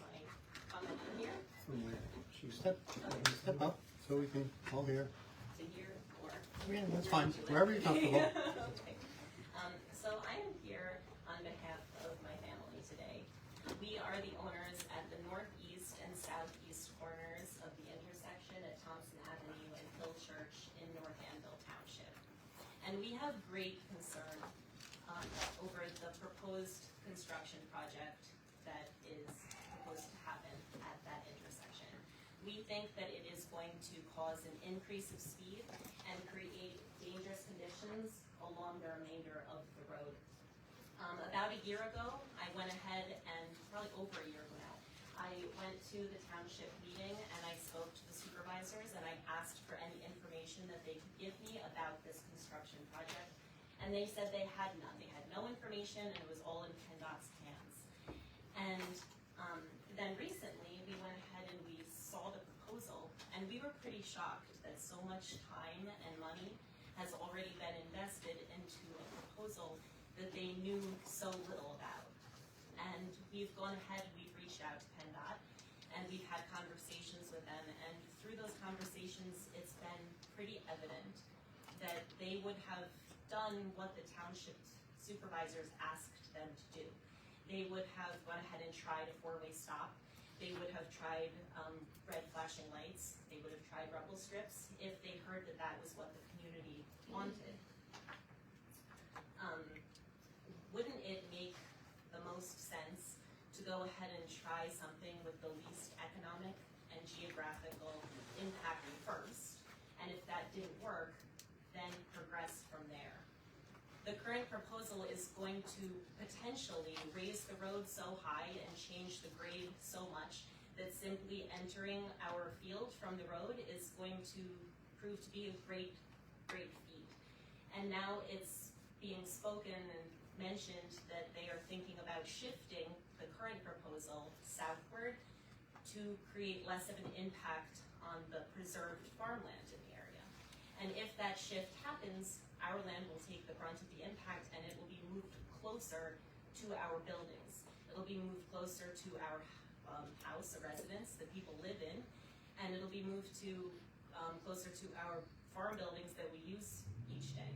my comment in here She step up so we can all hear. to here or? Yeah, that's fine. Wherever you're comfortable. Okay. So I am here on behalf of my family today. We are the owners at the northeast and southeast corners of the intersection at Thompson Avenue and Hill Church in North Anvil Township. And we have great concern over the proposed construction project that is proposed to happen at that intersection. We think that it is going to cause an increase of speed and create dangerous conditions along the remainder of the road. About a year ago, I went ahead and, probably over a year ago now, I went to the township meeting and I spoke to the supervisors and I asked for any information that they could give me about this construction project. And they said they had none. They had no information and it was all in Penn DOT's hands. And then recently we went ahead and we saw the proposal and we were pretty shocked that so much time and money has already been invested into a proposal that they knew so little about. And we've gone ahead, we've reached out to Penn DOT and we've had conversations with them, and through those conversations it's been pretty evident that they would have done what the township supervisors asked them to do. They would have gone ahead and tried a four-way stop. They would have tried red flashing lights. They would have tried rumble strips if they heard that that was what the community wanted. Wouldn't it make the most sense to go ahead and try something with the least economic and geographical impact first? And if that didn't work, then progress from there. The current proposal is going to potentially raise the road so high and change the grade so much that simply entering our field from the road is going to prove to be a great feat. And now it's being spoken and mentioned that they are thinking about shifting the current proposal southward to create less of an impact on the preserved farmland in the area. And if that shift happens, our land will take the brunt of the impact and it will be moved closer to our buildings. It'll be moved closer to our house, a residence that people live in, and it'll be moved to closer to our farm buildings that we use each day.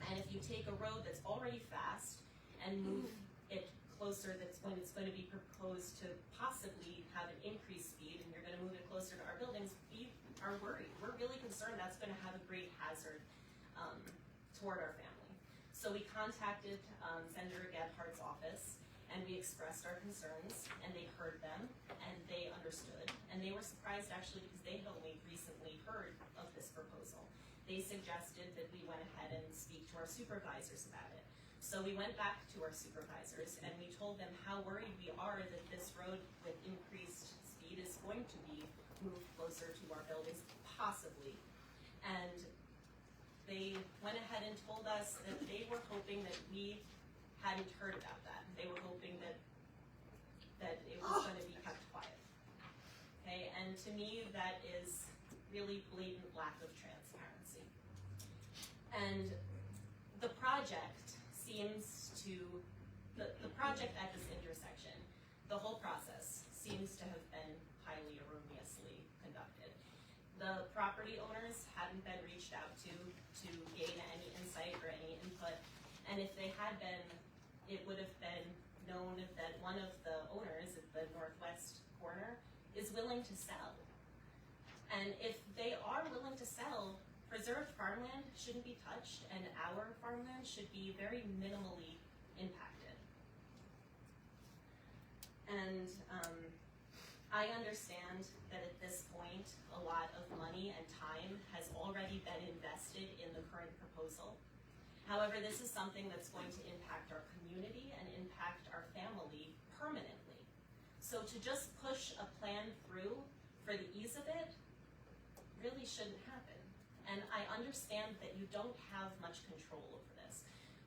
And if you take a road that's already fast and move it closer, that's when it's going to be proposed to possibly have an increased speed and you're going to move it closer to our buildings, we are worried. We're really concerned that's going to have a great hazard toward our family. So we contacted Senator Gebhardt's office and we expressed our concerns and they heard them and they understood. And they were surprised actually because they had only recently heard of this proposal. They suggested that we went ahead and speak to our supervisors about it. So we went back to our supervisors and we told them how worried we are that this road with increased speed is going to be moved closer to our buildings, possibly. And they went ahead and told us that they were hoping that we hadn't heard about that. They were hoping that it was going to be kept quiet. Okay, and to me that is really blatant lack of transparency. And the project seems to, the project at this intersection, the whole process seems to have been highly erroneously conducted. The property owners hadn't been reached out to gain any insight or any input, and if they had been, it would have been known that one of the owners at the northwest corner is willing to sell. And if they are willing to sell, preserved farmland shouldn't be touched and our farmland should be very minimally impacted. And I understand that at this point a lot of money and time has already been invested in the current proposal. However, this is something that's going to impact our community and impact our family permanently. So to just push a plan through for the ease of it really shouldn't happen. And I understand that you don't have much control over this.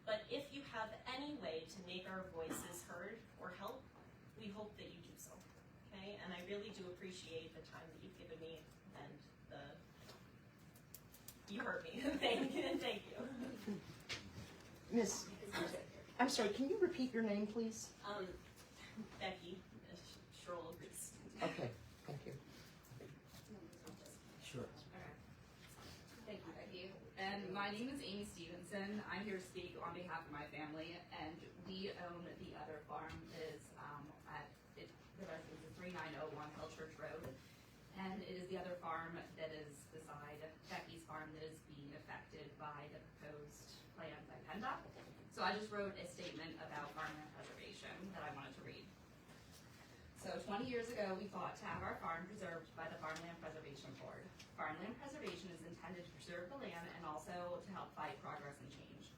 But if you have any way to make our voices heard or help, we hope that you do so. Okay? And I really do appreciate the time that you've given me and you heard me. Thank you. Thank you. Miss, I'm sorry, can you repeat your name, please? Becky, agricultural lease. Okay, thank you. Sure. Okay. Thank you, Becky. And my name is Amy Stevenson. I'm here to speak on behalf of my family, and we own the other farm that is the residence is 3901 Hill Church Road, and it is the other farm that is beside Becky's farm that is being affected by the proposed plan by Penn DOT. So I just wrote a statement about farmland preservation that I wanted to read. So 20 years ago, we fought to have our farm preserved by the Farmland Preservation Board. Farmland preservation is intended to preserve the land and also to help fight progress and change.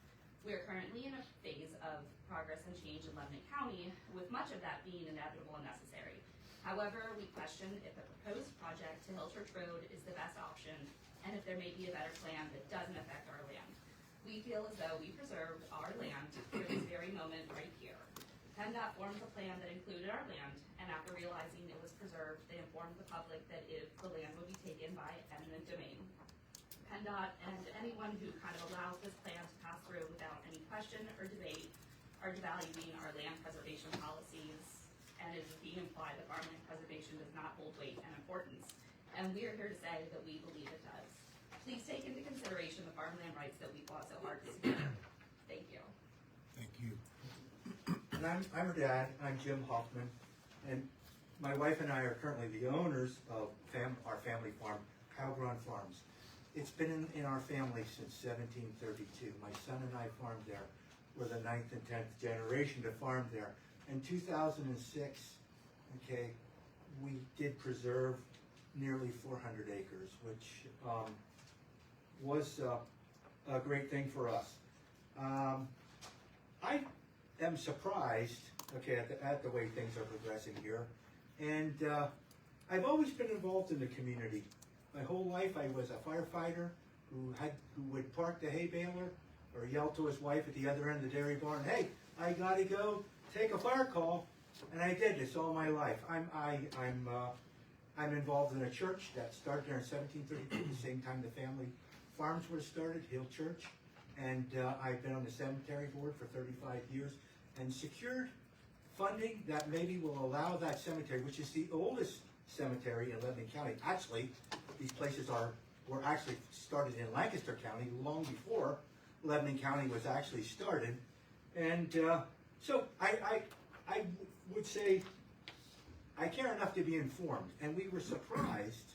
We are currently in a phase of progress and change in Lebanon County, with much of that being inevitable and necessary. However, we question if the proposed project to Hill Church Road is the best option, and if there may be a better plan that doesn't affect our land. We feel as though we preserved our land for this very moment right here. Penn DOT formed a plan that included our land, and after realizing it was preserved, they informed the public that if the land would be taken by eminent domain. Penn DOT and anyone who kind of allows this plan to pass through without any question or debate are devaluing our land preservation policies, and it is being implied that farmland preservation does not hold weight and importance. And we are here to say that we believe it does. Please take into consideration the farmland rights that we fought so hard to secure. Thank you. Thank you. And I'm her dad. I'm Jim Hoffman, and my wife and I are currently the owners of our family farm, Heilbrann Farms. It's been in our family since 1732. My son and I farmed there. We're the 9th and 10th generation to farm there. In 2006, okay, we did preserve nearly 400 acres, which was a great thing for us. I am surprised, okay, at the way things are progressing here, and I've always been involved in the community. My whole life, I was a firefighter who would park the hay baler or yell to his wife at the other end of the dairy barn, "Hey, I gotta go take a fire call," and I did this all my life. I'm involved in a church that started there in 1732, the same time the family farms were started, Hill Church, and I've been on the cemetery board for 35 years and secured funding that maybe will allow that cemetery, which is the oldest cemetery in Lebanon County. Actually, these places were actually started in Lancaster County long before Lebanon County was actually started, and so I would say I care enough to be informed, and we were surprised.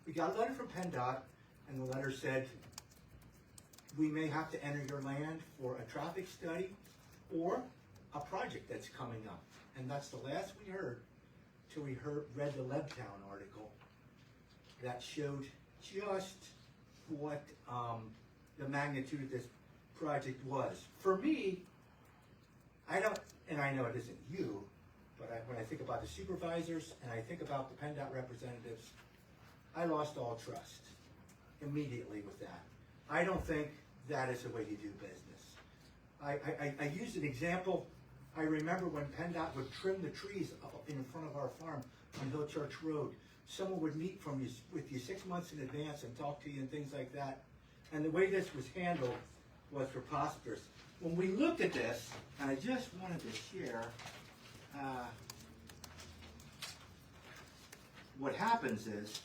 We got a letter from Penn DOT, and the letter said, we may have to enter your land for a traffic study or a project that's coming up. And that's the last we heard till we read the Lebtown article that showed just what the magnitude of this project was. For me, I know it isn't you, but when I think about the supervisors and I think about the Penn DOT representatives, I lost all trust immediately with that. I don't think that is the way to do business. I used an example. I remember when Penn DOT would trim the trees up in front of our farm on Hill Church Road. Someone would meet with you 6 months in advance and talk to you and things like that. And the way this was handled was preposterous. When we looked at this, and I just wanted to share, what happens is,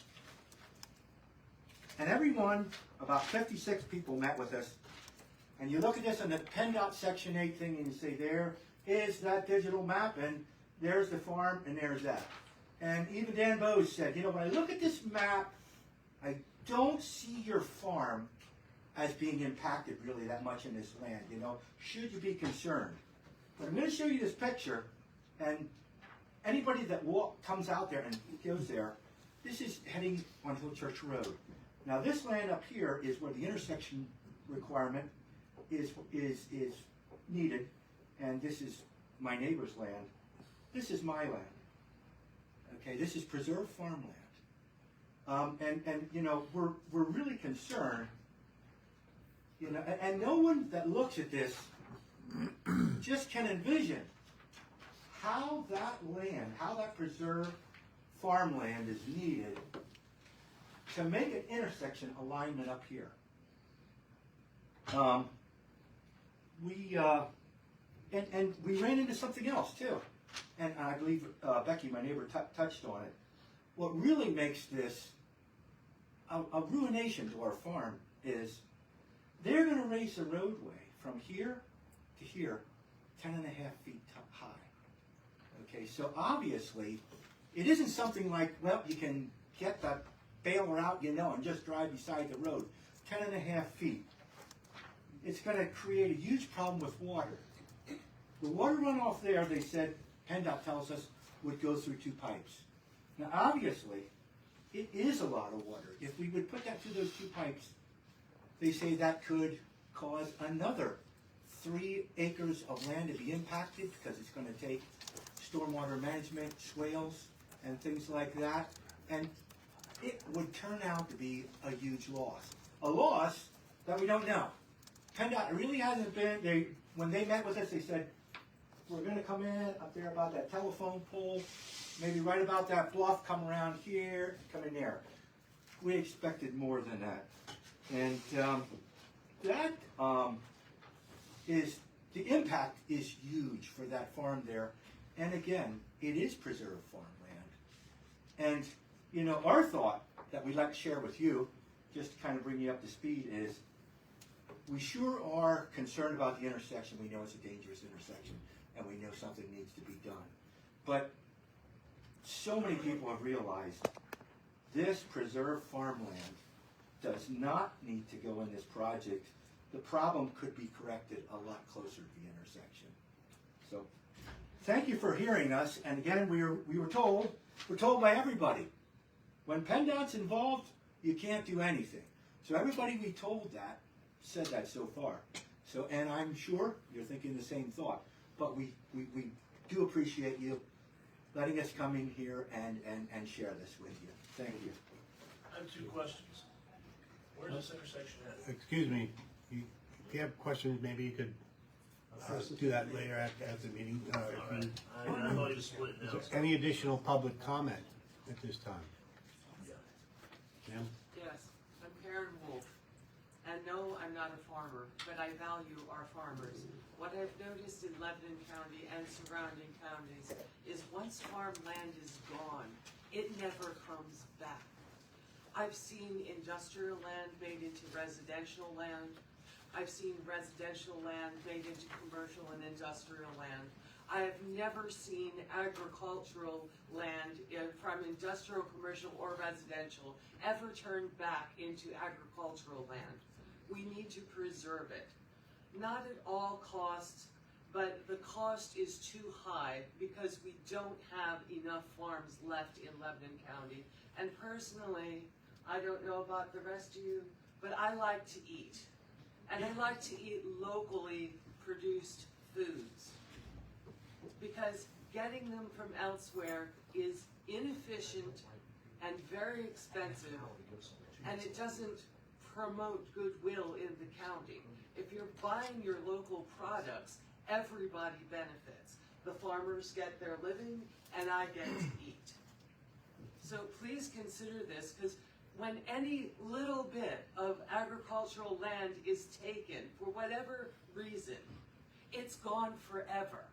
and everyone, about 56 people met with us, and you look at this on the Penn DOT Section 8 thing, and you say, there is that digital map, and there's the farm, and there's that. And even Dan Bose said, when I look at this map, I don't see your farm as being impacted really that much in this land, Should you be concerned? But I'm going to show you this picture, and anybody that comes out there and goes there, this is heading on Hill Church Road. Now this land up here is where the intersection requirement is needed, and this is my neighbor's land. This is my land. Okay, this is preserved farmland. We're really concerned, and no one that looks at this just can envision how that land, how that preserved farmland is needed to make an intersection alignment up here. We ran into something else too. and I believe Becky, my neighbor, touched on it. What really makes this a ruination to our farm is they're going to raise the roadway from here to here 10.5 feet high. Okay, so obviously it isn't something like, well, you can get the baler out, and just drive beside the road. 10.5 feet. It's going to create a huge problem with water. The water runoff there, they said, Penn DOT tells us, would go through 2 pipes. Now, obviously, it is a lot of water. If we would put that through those 2 pipes, they say that could cause another 3 acres of land to be impacted because it's going to take stormwater management, swales, and things like that. And it would turn out to be a huge loss. A loss that we don't know. Penn DOT really hasn't been, when they met with us, they said, we're going to come in up there about that telephone pole, maybe right about that bluff, come around here, come in there. We expected more than that. And that is, the impact is huge for that farm there. And again, it is preserved farmland. And, our thought that we'd like to share with you, just to kind of bring you up to speed, is we sure are concerned about the intersection. We know it's a dangerous intersection, and we know something needs to be done. But so many people have realized this preserved farmland does not need to go in this project. The problem could be corrected a lot closer to the intersection. So, thank you for hearing us. And again, we're told by everybody, when Penn DOT's involved, you can't do anything. So everybody we told that said that so far. So, and I'm sure you're thinking the same thought. But we do appreciate you letting us come in here and share this with you. Thank you. I have 2 questions. Where's this intersection at? Excuse me, if you have questions, maybe you could do that later at the meeting. All right. I thought you just split it Is now. there any additional public comment at this time? Ma'am? Yes, I'm Karen Wolf, and no, I'm not a farmer, but I value our farmers. What I've noticed in Lebanon County and surrounding counties is once farmland is gone, it never comes back. I've seen industrial land made into residential land. I've seen residential land made into commercial and industrial land. I have never seen agricultural land from industrial, commercial, or residential ever turned back into agricultural land. We need to preserve it. Not at all costs, but the cost is too high because we don't have enough farms left in Lebanon County. And personally, I don't know about the rest of you, but I like to eat. And I like to eat locally produced foods, because getting them from elsewhere is inefficient and very expensive, and it doesn't promote goodwill in the county. If you're buying your local products, everybody benefits. The farmers get their living, and I get to eat. So please consider this, because when any little bit of agricultural land is taken, for whatever reason, it's gone forever.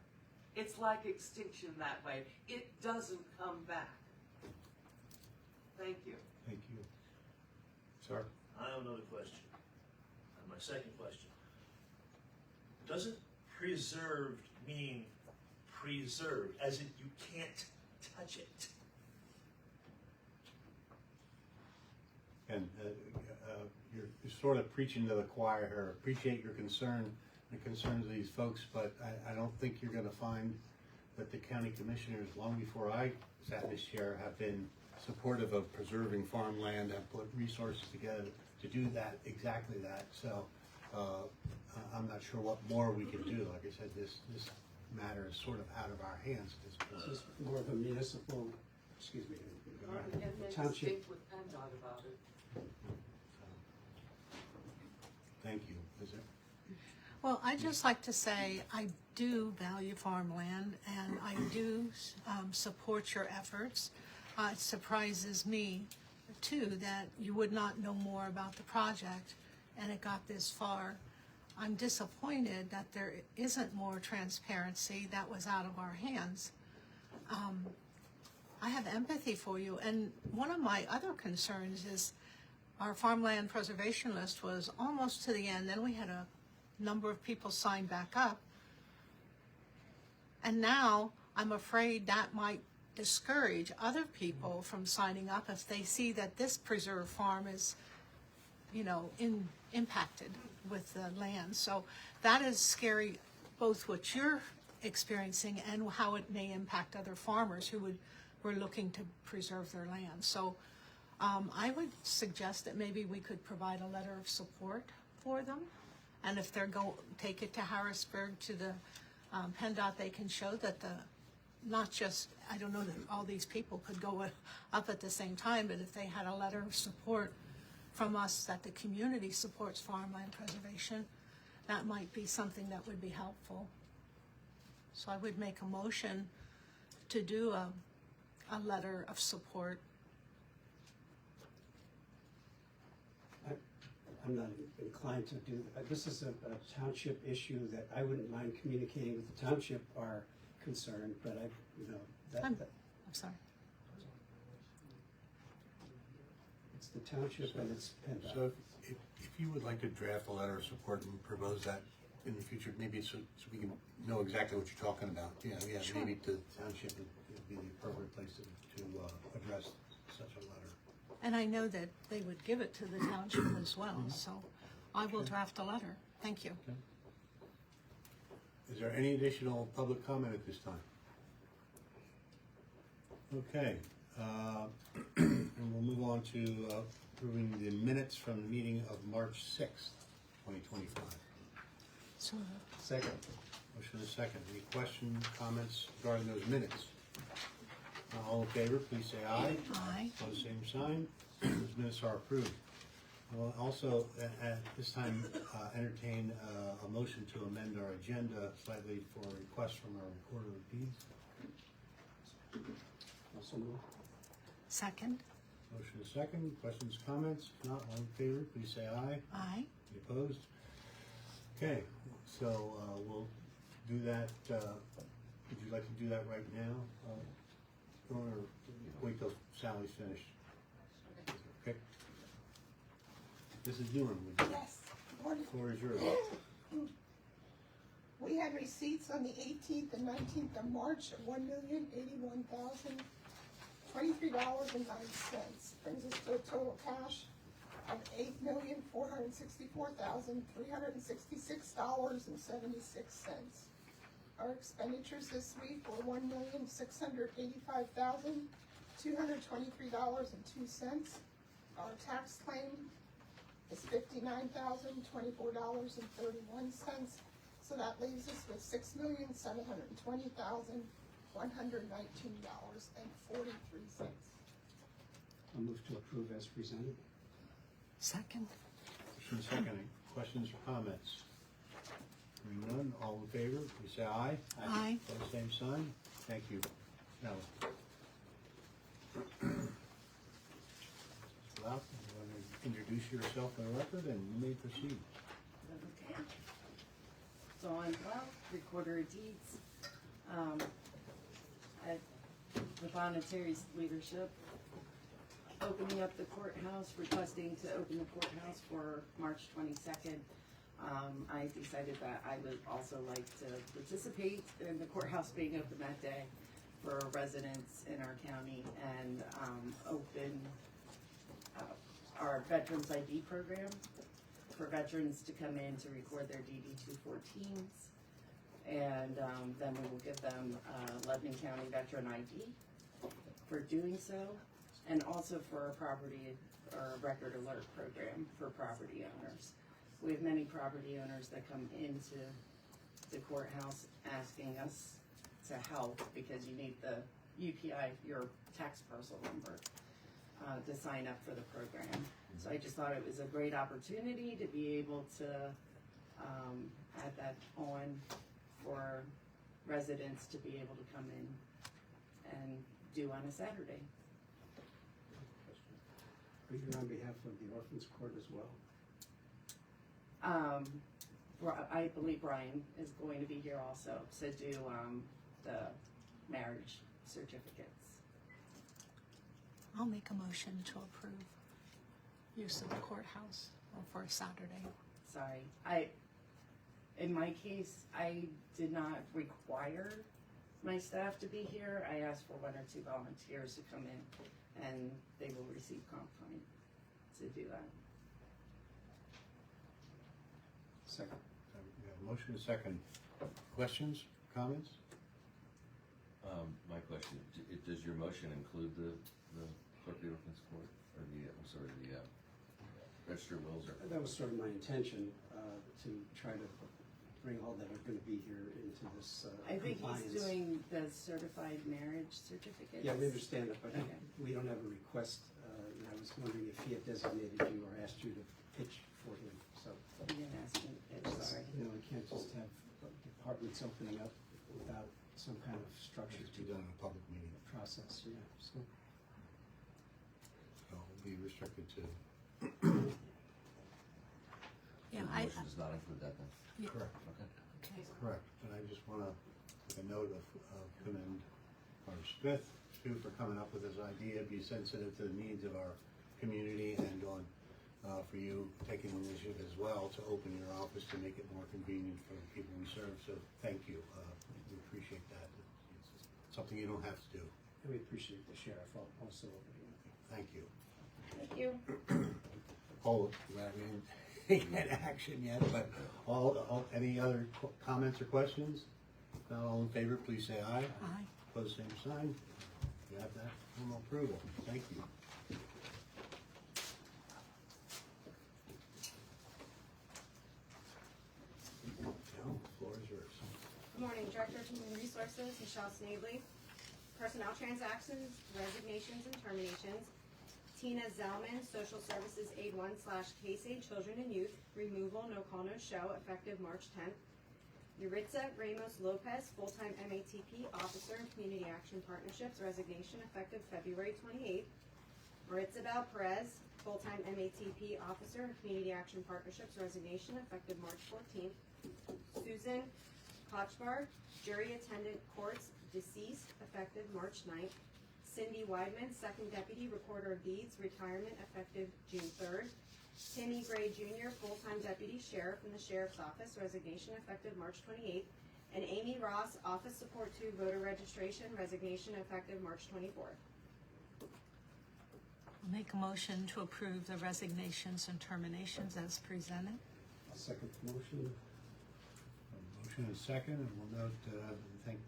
It's like extinction that way. It doesn't come back. Thank you. Thank you. Sir? I have another question. And my second question. Doesn't preserved mean preserved, as in you can't touch it? And you're sort of preaching to the choir here. Appreciate your concern, the concerns of these folks, but I don't think you're going to find that the county commissioners, long before I sat this chair, have been supportive of preserving farmland, have put resources together to do that, exactly that. So I'm not sure what more we can do. Like I said, this matter is sort of out of our hands at this point. This is more of a municipal, excuse me, And then township. speak with Penn DOT about it. Thank you. Is there? Well, I'd just like to say I do value farmland, and I do support your efforts. It surprises me, too, that you would not know more about the project, and it got this far. I'm disappointed that there isn't more transparency. That was out of our hands. I have empathy for you. And one of my other concerns is our farmland preservation list was almost to the end. Then we had a number of people sign back up. And now I'm afraid that might discourage other people from signing up if they see that this preserved farm is, impacted with the land. So that is scary, both what you're experiencing and how it may impact other farmers who were looking to preserve their land. So I would suggest that maybe we could provide a letter of support for them. And if they're take it to Harrisburg, to the Penn DOT, they can show that not just, I don't know that all these people could go up at the same time, but if they had a letter of support from us that the community supports farmland preservation, that might be something that would be helpful. So I would make a motion to do a letter of support. I'm not inclined to do that. This is a township issue that I wouldn't mind communicating with the township our concern, but I'm sorry. it's the township and it's Penn DOT. So if you would like to draft a letter of support and propose that in the future, maybe so we can know exactly what you're talking about. Yeah, Sure. maybe to the township would be the appropriate place to address such a letter. And I know that they would give it to the township as well, so I will draft a letter. Thank you. Okay. Is there any additional public comment at this time? Okay, and we'll move on to approving the minutes from the meeting of March 6th, 2025. So, Second. Motion is second. Any questions, comments regarding those minutes? All in favor, please say aye. aye. Opposed, same sign. Those minutes are approved. We'll also, at this time, entertain a motion to amend our agenda slightly for a request from our recorder of deeds. Also move. Second, Motion is second. Questions, comments? If not, all in favor, please say aye. aye. Any opposed? Okay, so we'll do that. Would you like to do that right now? Or wait till Sally's finished? Okay. Mrs. Newman, would you? Yes, morning. The floor is yours. We had receipts on the 18th and 19th of March of $1,081,023.09. Brings us to a total cash of $8,464,366.76. Our expenditures this week were $1,685,223.02. Our tax claim is $59,024.31. So that leaves us with $6,720,119.43. I'll move to approve as presented. Second, Motion is second. Any questions or comments? Hearing none, all in favor, please say aye. aye. Opposed, same sign. Thank you. Now, Mr. Lau, you want to introduce yourself on the record, and you may proceed. Okay. So I'm Blau, recorder of deeds. With Bonneteri's leadership, opening up the courthouse, requesting to open the courthouse for March 22nd. I decided that I would also like to participate in the courthouse being open that day for residents in our county and open our Veterans ID program for veterans to come in to record their DD-214s. And then we will give them Lebanon County Veteran ID for doing so, and also for a property or record alert program for property owners. We have many property owners that come into the courthouse asking us to help because you need the UPI, your tax parcel number, to sign up for the program. So I just thought it was a great opportunity to be able to add that on for residents to be able to come in and do on a Saturday. Are you here on behalf of the Orphans Court as well? I believe Brian is going to be here also to do the marriage certificates. I'll make a motion to approve use of the courthouse for a Saturday. Sorry, in my case, I did not require my staff to be here. I asked for 1 or 2 volunteers to come in, and they will receive comp time to do that. Second. We have a motion and a second. Questions, comments? My question, does your motion include the clerk of the ordinance court, or the register of wills, or? That was sort of my intention, to try to bring all that are gonna be here into this I think compliance. he's doing the certified marriage certificates. Yeah, we understand that, but Okay. we don't have a request, and I was wondering if he had designated you or asked you to pitch for him, so. He didn't ask me, I'm sorry. You know, we can't just have departments opening up without some kind of structure It's to to be done in a public meeting, process, yeah, so. so we'll be restricted to. Yeah, The I, motion does not include that then? yeah, Correct. Okay. okay. Correct, and I just wanna make a note of commend Mark Smith, too, for coming up with this idea, be sensitive to the needs of our community, and on, for you taking the initiative as well to open your office to make it more convenient for the people we serve, so thank you, we appreciate that. It's something you don't have to do, And we appreciate the sheriff also opening up. thank you. Thank you. Hold, we haven't taken action yet, but any other comments or questions? If not, all in favor, please say aye. Aye. Opposed, same sign. You have that formal approval. Thank you. Joe, the floor is yours. Good morning, Director of Human Resources, Michelle Snavely. Personnel transactions, resignations and terminations. Tina Zellman, Social Services Aid 1/Case Aid Children and Youth, removal, no call, no show, effective March 10th. Yuritsa Ramos Lopez, full-time MATP officer in Community Action Partnerships, resignation effective February 28th. Maritza Bell Perez, full-time MATP officer in Community Action Partnerships, resignation effective March 14th. Susan Kochbar, jury attendant courts, deceased, effective March 9th. Cindy Weidman, second deputy recorder of deeds, retirement effective June 3rd. Timmy Gray Jr., full-time deputy sheriff in the sheriff's office, resignation effective March 28th. And Amy Ross, office support 2, voter registration, resignation effective March 24th. I'll make a motion to approve the resignations and terminations as presented. I'll second the motion. A motion and a second, and we'll note, thank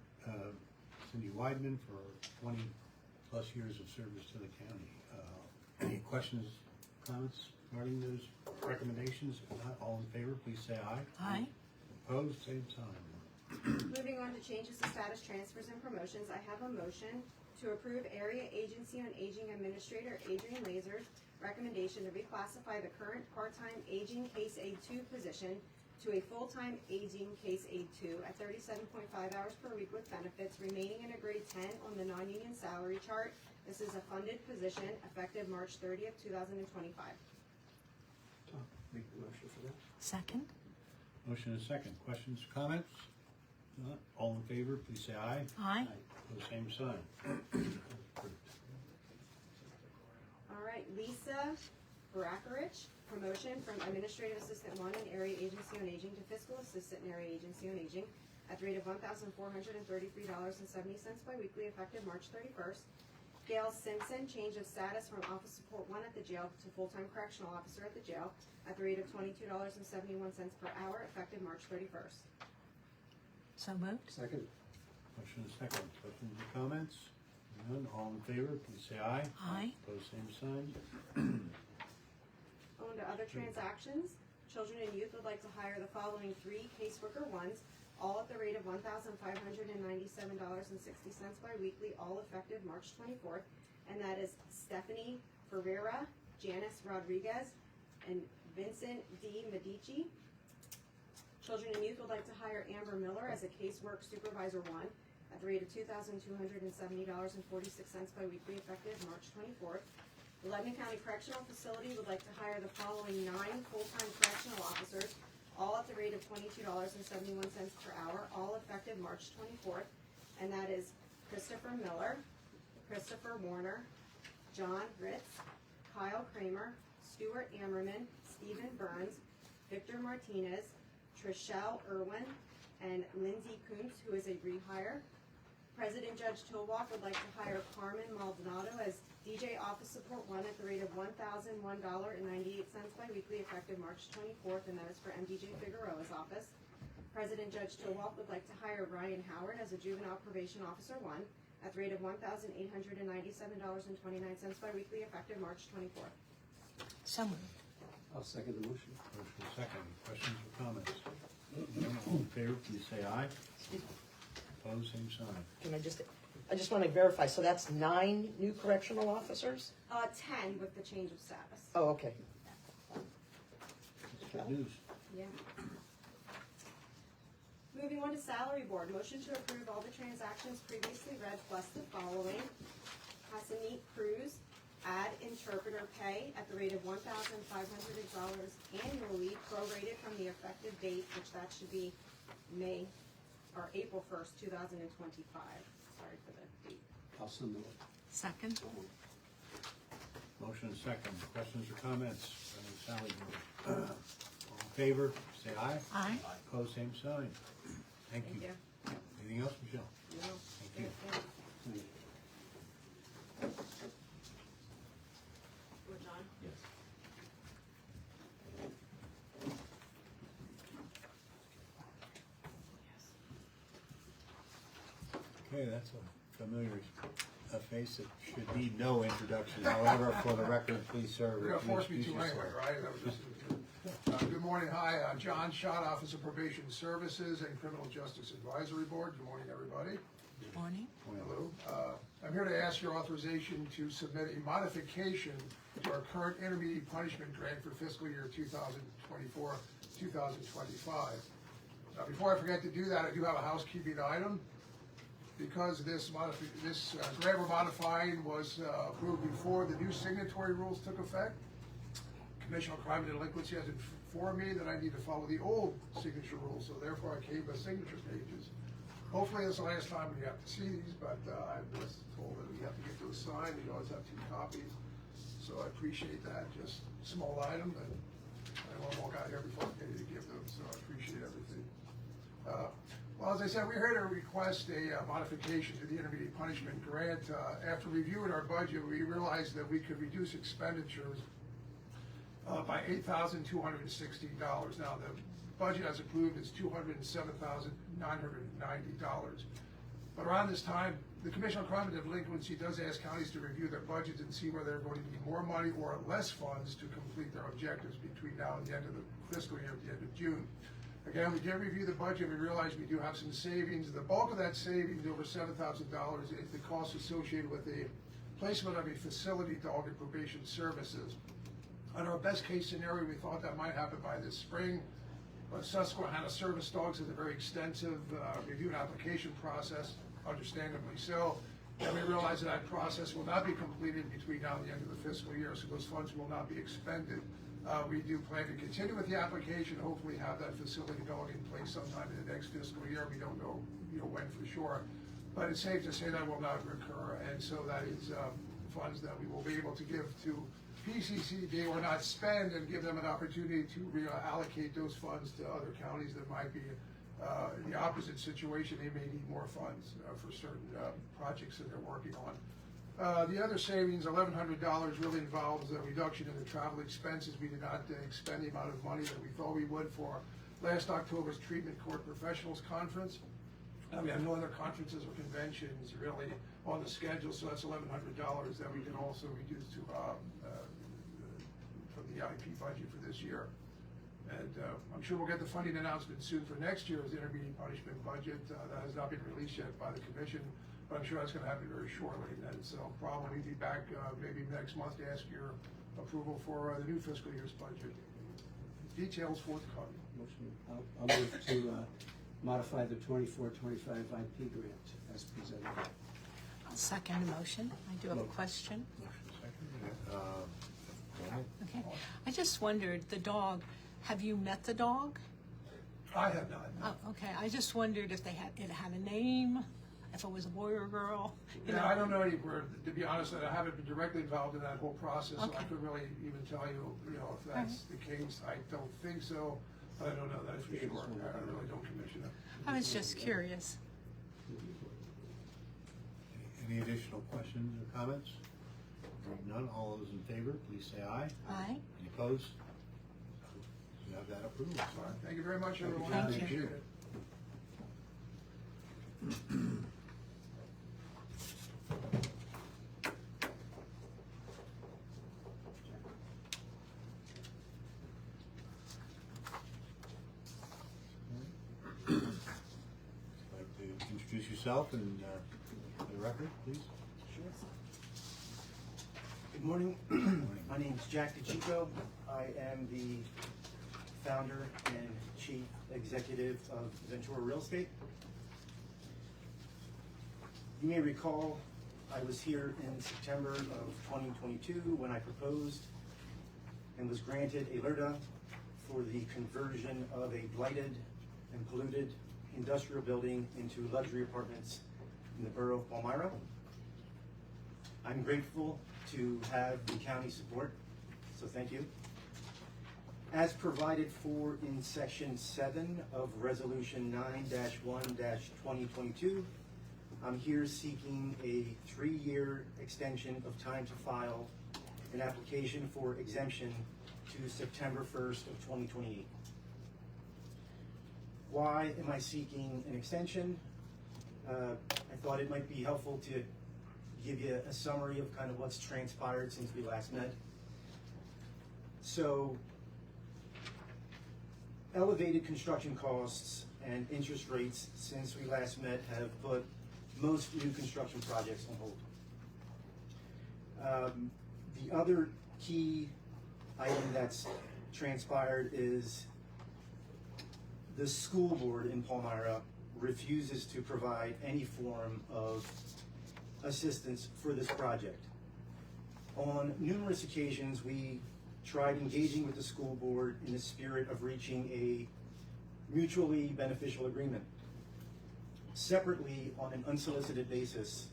Cindy Weidman for 20-plus years of service to the county. Any questions, comments regarding those recommendations? If not, all in favor, please say aye. Aye. Opposed, same sign. Moving on to changes to status transfers and promotions, I have a motion to approve Area Agency on Aging Administrator Adrian Laser's recommendation to reclassify the current part-time Aging Case Aid 2 position to a full-time Aging Case Aid 2 at 37.5 hours per week with benefits, remaining in a grade 10 on the non-union salary chart. This is a funded position effective March 30th, 2025. I'll make the motion for that. Second? Motion and a second. Questions, comments? Not, all in favor, please say aye. Aye. Opposed, same sign. All right, Lisa Barakarich, promotion from Administrative Assistant 1 in Area Agency on Aging to Fiscal Assistant in Area Agency on Aging at the rate of $1,433.70 biweekly effective March 31st. Gail Simpson, change of status from Office Support 1 at the jail to full-time correctional officer at the jail at the rate of $22.71 per hour effective March 31st. So moved? Second. Motion and a second. Questions or comments? None, all in favor, please say aye. Aye. Opposed, same sign. On to other transactions. Children and Youth would like to hire the following 3 caseworker 1s, all at the rate of $1,597.60 biweekly, all effective March 24th. And that is Stephanie Ferreira, Janice Rodriguez, and Vincent D. Medici. Children and Youth would like to hire Amber Miller as a casework supervisor 1 at the rate of $2,270.46 biweekly, effective March 24th. The Lebanon County Correctional Facility would like to hire the following 9 full-time correctional officers, all at the rate of $22.71 per hour, all effective March 24th. And that is Christopher Miller, Christopher Warner, John Ritz, Kyle Kramer, Stuart Ammerman, Stephen Burns, Victor Martinez, Trishelle Irwin, and Lindsay Kuntz, who is a rehire. President Judge Tolwalk would like to hire Carmen Maldonado as DJ Office Support 1 at the rate of $1,001.98 biweekly effective March 24th, and that is for MDJ Figueroa's office. President Judge Tolwalk would like to hire Ryan Howard as a Juvenile Probation Officer 1 at the rate of $1,897.29 biweekly effective March 24th. So moved. I'll second the motion. Motion second. Questions or comments? All in favor, please say aye. Opposed, same sign. I just want to verify, so that's 9 new correctional officers? 10 with the change of status. Oh, okay. That's good news. Yeah. Moving on to salary board, motion to approve all the transactions previously read plus the following. Hasanit Cruz, add interpreter pay at the rate of $1,500 annually, prorated from the effective date, which that should be April 1st, 2025. Sorry for the date. I'll send the Second. Motion second. Questions or comments on the salary board? All in favor, say aye. Aye. Opposed, same sign. Thank you. Thank you. Anything else, Michelle? No. Thank you. Or John? Yes. Okay, that's a familiar face that should need no introduction. However, for the record, please, sir. You're gonna force me to introduce anyway, yourself. right? That was just- Good morning, hi, John Schott, Office of Probation Services and Criminal Justice Advisory Board. Good morning, everybody. Good morning. Hello. I'm here to ask your authorization to submit a modification to our current intermediate punishment grant for fiscal year 2024, 2025. Now, before I forget to do that, I do have a housekeeping item. Because this grant we're modifying was approved before the new signatory rules took effect, Commission on Crime and Delinquency has informed me that I need to follow the old signature rules, so therefore I came with signature pages. Hopefully this is the last time we have to see these, but I was told that we have to get those signed. We always have 2 copies, so I appreciate that. Just a small item, and I won't walk out here before I'm ready to give them, so I appreciate everything. Well, as I said, we're here to request a modification to the intermediate punishment grant. After reviewing our budget, we realized that we could reduce expenditures by $8,216. Now, the budget as approved is $207,990. But around this time, the Commission on Crime and Delinquency does ask counties to review their budgets and see whether they're going to need more money or less funds to complete their objectives between now and the end of the fiscal year at the end of June. Again, we did review the budget. We realized we do have some savings. The bulk of that savings, over $7,000, is the cost associated with the placement of a facility dog in probation services. Under our best case scenario, we thought that might happen by this spring. But Susquehanna Service Dogs has a very extensive review and application process, understandably so. And we realize that process will not be completed between now and the end of the fiscal year, so those funds will not be expended. We do plan to continue with the application, hopefully have that facility dog in place sometime in the next fiscal year. We don't know, when for sure, but it's safe to say that will not recur, and so that is funds that we will be able to give to PCCD or not spend, and give them an opportunity to reallocate those funds to other counties that might be in the opposite situation. They may need more funds for certain projects that they're working on. The other savings, $1,100, really involves a reduction in the travel expenses. We did not expend the amount of money that we thought we would for last October's Treatment Court Professionals Conference. We have no other conferences or conventions really on the schedule, so that's $1,100 that we can also reduce to from the IP budget for this year. And I'm sure we'll get the funding announcement soon for next year's intermediate punishment budget. That has not been released yet by the commission, but I'm sure that's going to happen very shortly. And so probably be back maybe next month to ask your approval for the new fiscal year's budget. Details forthcoming. motion. I'll move to modify the 24-25 IP grant as presented. I'll second the motion. I do have a question. Motion second. Go ahead. Okay. I just wondered, the dog, have you met the dog? I have not. Oh, okay. I just wondered if it had a name, if it was a boy or a girl. Yeah, I don't know anywhere, to be honest, and I haven't been directly involved in that whole process, so I Okay. couldn't really even tell you, if that's the case. I don't think so, but I don't know that for sure. I really don't, Commissioner. I was just curious. Any additional questions or comments? Hearing none, all those in favor, please say aye. Aye. Any opposed? You have that approval. All right, thank you very much, Thank you, everyone. John. Appreciate Thank you. it. Like to introduce yourself and for the record, please. Good morning. My name is Jack DeChico. I am the founder and chief executive of Ventura Real Estate. You may recall I was here in September of 2022 when I proposed and was granted a LERTA for the conversion of a blighted and polluted industrial building into luxury apartments in the borough of Palmyra. I'm grateful to have the county support, so thank you. As provided for in section 7 of resolution 9-1-2022, I'm here seeking a 3-year extension of time to file an application for exemption to September 1st of 2028. Why am I seeking an extension? I thought it might be helpful to give you a summary of kind of what's transpired since we last met. So, elevated construction costs and interest rates since we last met have put most new construction projects on hold. The other key item that's transpired is the school board in Palmyra refuses to provide any form of assistance for this project. On numerous occasions, we tried engaging with the school board in the spirit of reaching a mutually beneficial agreement. Separately, on an unsolicited basis,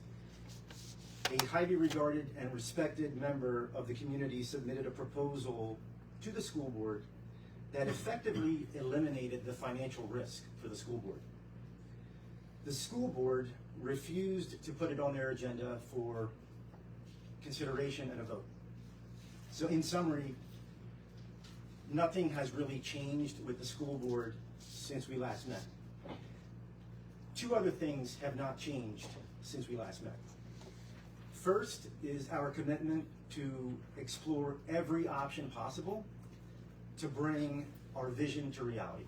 a highly regarded and respected member of the community submitted a proposal to the school board that effectively eliminated the financial risk for the school board. The school board refused to put it on their agenda for consideration and a vote. So in summary, nothing has really changed with the school board since we last met. Two other things have not changed since we last met. First is our commitment to explore every option possible to bring our vision to reality.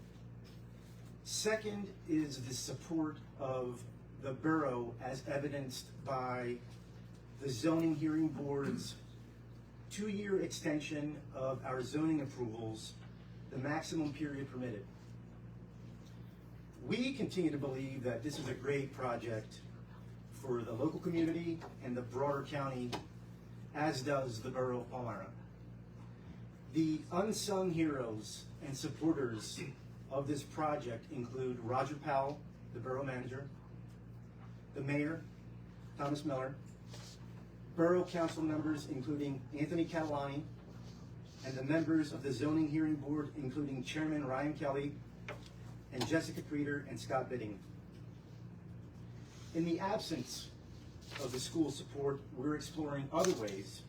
Second is the support of the borough as evidenced by the zoning hearing board's 2-year extension of our zoning approvals, the maximum period permitted. We continue to believe that this is a great project for the local community and the broader county, as does the borough of Palmyra. The unsung heroes and supporters of this project include Roger Powell, the borough manager, the mayor, Thomas Miller, borough council members including Anthony Catalani, and the members of the zoning hearing board including Chairman Ryan Kelly and Jessica Creeder and Scott Bidding. In the absence of the school support, we're exploring other ways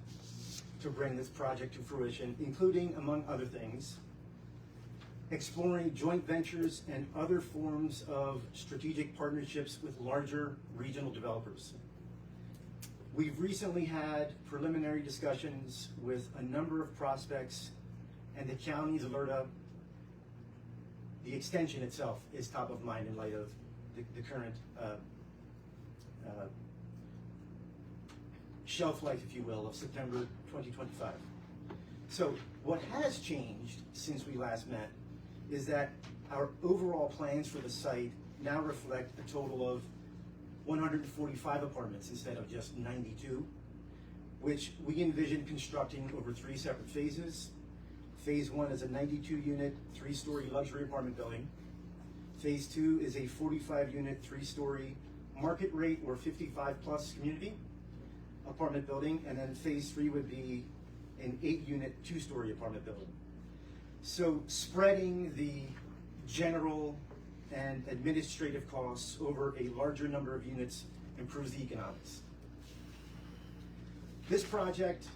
to bring this project to fruition, including, among other things, exploring joint ventures and other forms of strategic partnerships with larger regional developers. We've recently had preliminary discussions with a number of prospects, and the county's LERTA, the extension itself, is top of mind in light of the current shelf life, if you will, of September 2025. So what has changed since we last met is that our overall plans for the site now reflect a total of 145 apartments instead of just 92, which we envision constructing over 3 separate phases. Phase 1 is a 92-unit, 3-story luxury apartment building. Phase 2 is a 45-unit, 3-story market rate or 55+ community apartment building, and then phase 3 would be an 8-unit, 2-story apartment building. So spreading the general and administrative costs over a larger number of units improves the economics. This project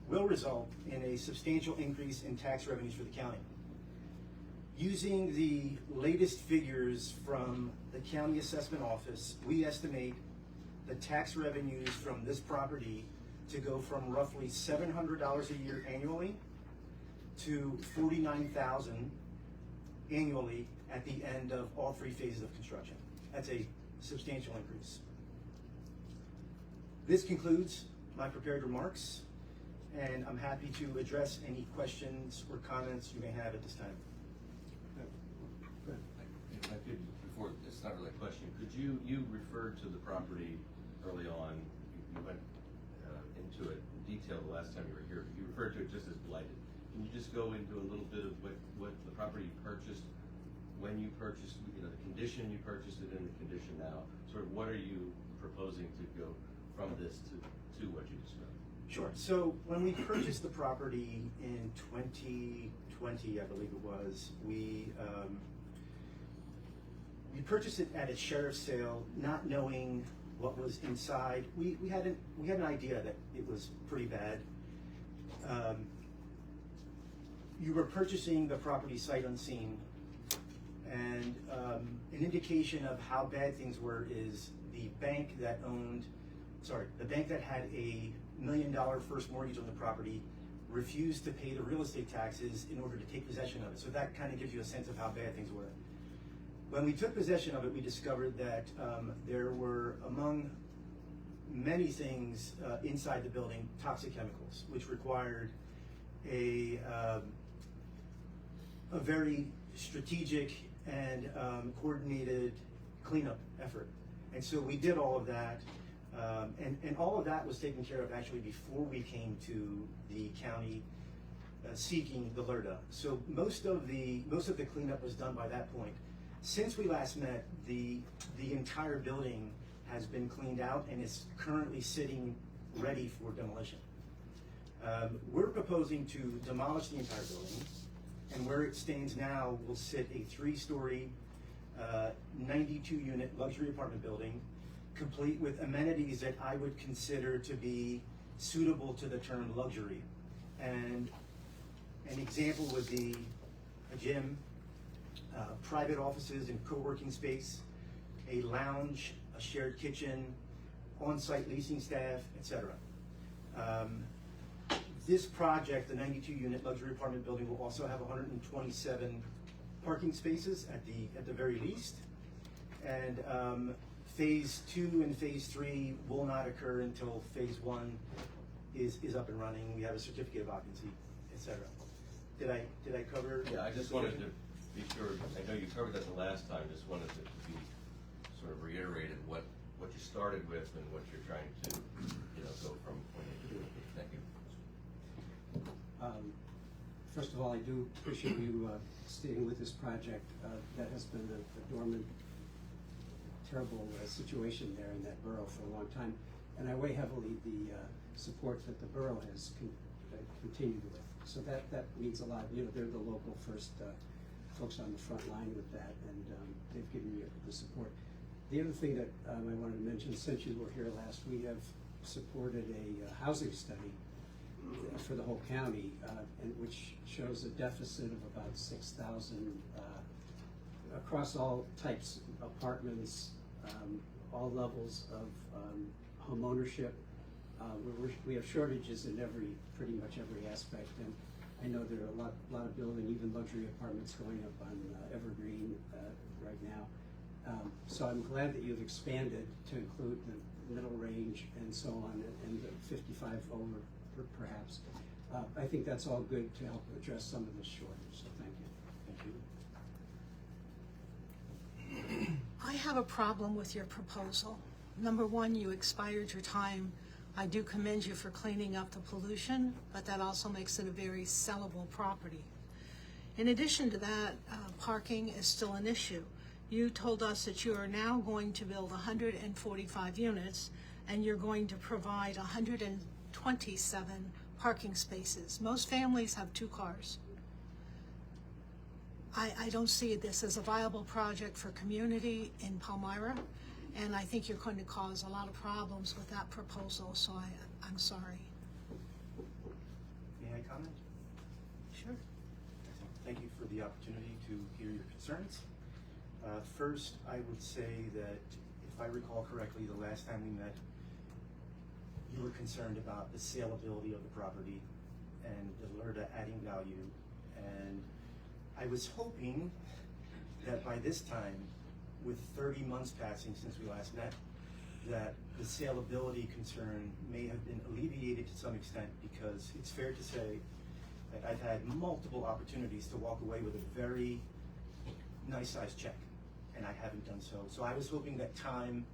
will result in a substantial increase in tax revenues for the county. Using the latest figures from the County Assessment Office, we estimate the tax revenues from this property to go from roughly $700 a year annually to $49,000 annually at the end of all 3 phases of construction. That's a substantial increase. This concludes my prepared remarks, and I'm happy to address any questions or comments you may have at this time. If I could, before, it's not really a question, could you referred to the property early on, you went into it in detail the last time you were here, you referred to it just as blighted. Can you just go into a little bit of what the property you purchased, when you purchased, the condition you purchased it in, the condition now, sort of what are you proposing to go from this to what you described? Sure. So when we purchased the property in 2020, I believe it was, we purchased it at a sheriff's sale, not knowing what was inside. We had an idea that it was pretty bad. You were purchasing the property sight unseen, and an indication of how bad things were is the bank that had a $1 million first mortgage on the property refused to pay the real estate taxes in order to take possession of it. So that kind of gives you a sense of how bad things were. When we took possession of it, we discovered that there were, among many things inside the building, toxic chemicals, which required a very strategic and coordinated cleanup effort. And so we did all of that, and all of that was taken care of actually before we came to the county seeking the LRTA. So most of the cleanup was done by that point. Since we last met, the entire building has been cleaned out and is currently sitting ready for demolition. We're proposing to demolish the entire building, and where it stands now will sit a 3-story, 92-unit luxury apartment building, complete with amenities that I would consider to be suitable to the term luxury. And an example would be a gym, private offices and co-working space, a lounge, a shared kitchen, on-site leasing staff, etc. This project, the 92-unit luxury apartment building, will also have 127 parking spaces at the very least, and phase 2 and phase 3 will not occur until phase 1 is up and running. We have a certificate of occupancy, etc. Did I cover? Yeah, I just wanted to be sure. I know you covered that the last time. Just wanted to be sort of reiterated what you started with and what you're trying to go from point A to point B. Thank you. First of all, I do appreciate you staying with this project. That has been a dormant, terrible situation there in that borough for a long time, and I weigh heavily the support that the borough has continued with. So that means a lot. They're the local first folks on the front line with that, and they've given me the support. The other thing that I wanted to mention, since you were here last, we have supported a housing study for the whole county, and which shows a deficit of about 6,000 across all types of apartments, all levels of home ownership. We have shortages in pretty much every aspect, and I know there are a lot of building, even luxury apartments going up on Evergreen right now. So I'm glad that you've expanded to include the middle range and so on, and the 55 over perhaps. I think that's all good to help address some of this shortage, so thank you. Thank you. I have a problem with your proposal. Number one, you expired your time. I do commend you for cleaning up the pollution, but that also makes it a very sellable property. In addition to that, parking is still an issue. You told us that you are now going to build 145 units, and you're going to provide 127 parking spaces. Most families have 2 cars. I don't see this as a viable project for community in Palmyra, and I think you're going to cause a lot of problems with that proposal, so I'm sorry. May I comment? Sure. Thank you for the opportunity to hear your concerns. First, I would say that if I recall correctly, the last time we met, you were concerned about the saleability of the property and the LRTA adding value. And I was hoping that by this time, with 30 months passing since we last met, that the saleability concern may have been alleviated to some extent, because it's fair to say that I've had multiple opportunities to walk away with a very nice sized check, and I haven't done so. So I was hoping that time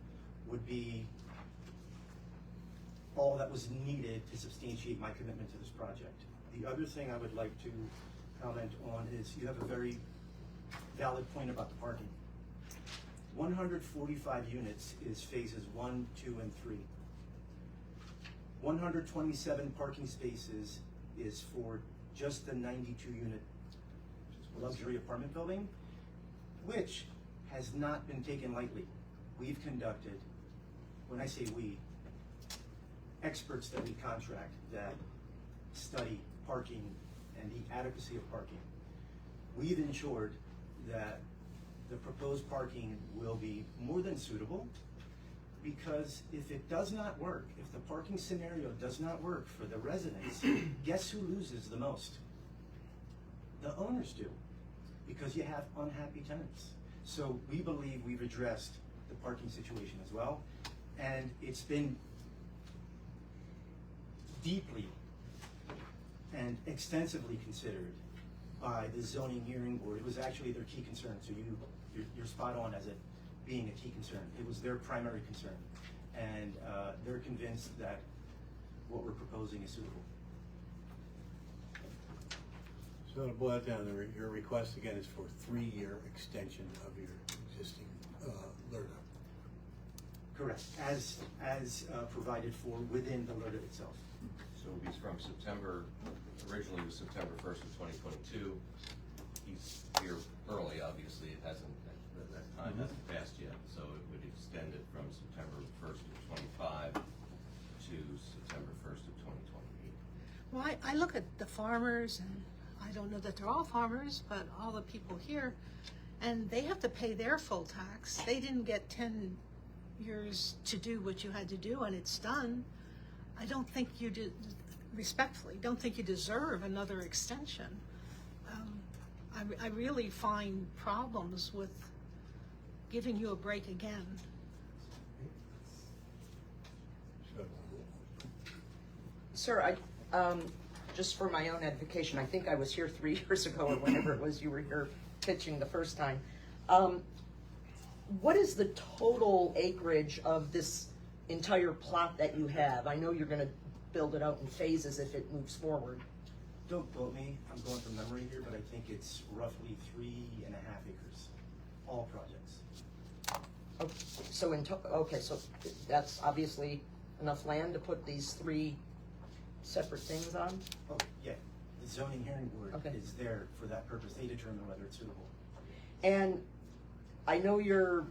would be all that was needed to substantiate my commitment to this project. The other thing I would like to comment on is you have a very valid point about the parking. 145 units is phases 1, 2, and 3. 127 parking spaces is for just the 92 unit luxury apartment building, which has not been taken lightly. We've conducted, when I say we, experts that we contract that study parking and the adequacy of parking. We've ensured that the proposed parking will be more than suitable, because if it does not work, if the parking scenario does not work for the residents, guess who loses the most? The owners do, because you have unhappy tenants. So we believe we've addressed the parking situation as well, and it's been deeply and extensively considered by the zoning hearing board. It was actually their key concern, so you're spot on as it being a key concern. It was their primary concern, and they're convinced that what we're proposing is suitable. So to boil it down, your request again is for a 3-year extension of your existing LRTA. Correct, as provided for within the LRTA itself. So it'll be from September, originally it was September 1st of 2022. He's here early, obviously, it hasn't, that time hasn't passed yet, so it would extend it from September 1st of 25 to September 1st of 2028. Well, I look at the farmers, and I don't know that they're all farmers, but all the people here, and they have to pay their full tax. They didn't get 10 years to do what you had to do, and it's done. I don't think you did, respectfully, don't think you deserve another extension. I really find problems with giving you a break again. Sir, just for my own edification, I think I was here 3 years ago, or whenever it was you were here pitching the first time. What is the total acreage of this entire plot that you have? I know you're going to build it out in phases if it moves forward. Don't quote me, I'm going from memory here, but I think it's roughly 3.5 acres, all projects. Okay, so so that's obviously enough land to put these 3 separate things on? Oh, yeah, the zoning hearing board is there for that purpose. They determine whether it's suitable. And I know you're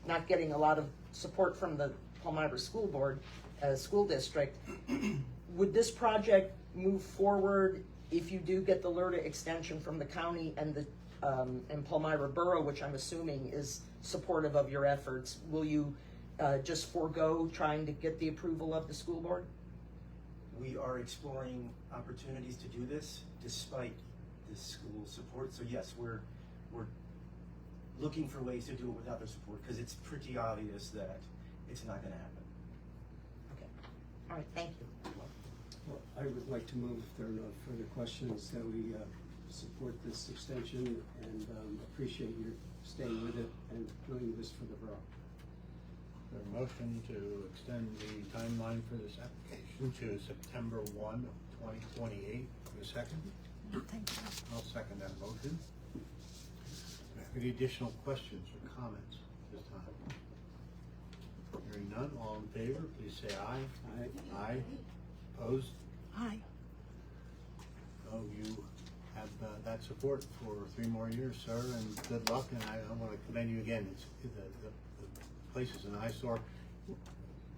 not getting a lot of support from the Palmyra School Board, school district. Would this project move forward if you do get the LRTA extension from the county and the and Palmyra Borough, which I'm assuming is supportive of your efforts? Will you just forego trying to get the approval of the school board? We are exploring opportunities to do this despite the school support. So yes, we're looking for ways to do it without their support, because it's pretty obvious that it's not going to happen. Okay. All right. Thank you. Well, I would like to move, if there are no further questions, that we support this extension, and appreciate your staying with it and doing this for the borough. A motion to extend the timeline for this application to September 1 of 2028. For a second? Thank you. I'll second that motion. Do I have Any additional questions or comments this time? Hearing none, all in favor, please say aye. Aye. Aye. Opposed? Aye. Oh, you have that support for 3 more years, sir, and good luck, and I want to commend you again. The place is an eyesore.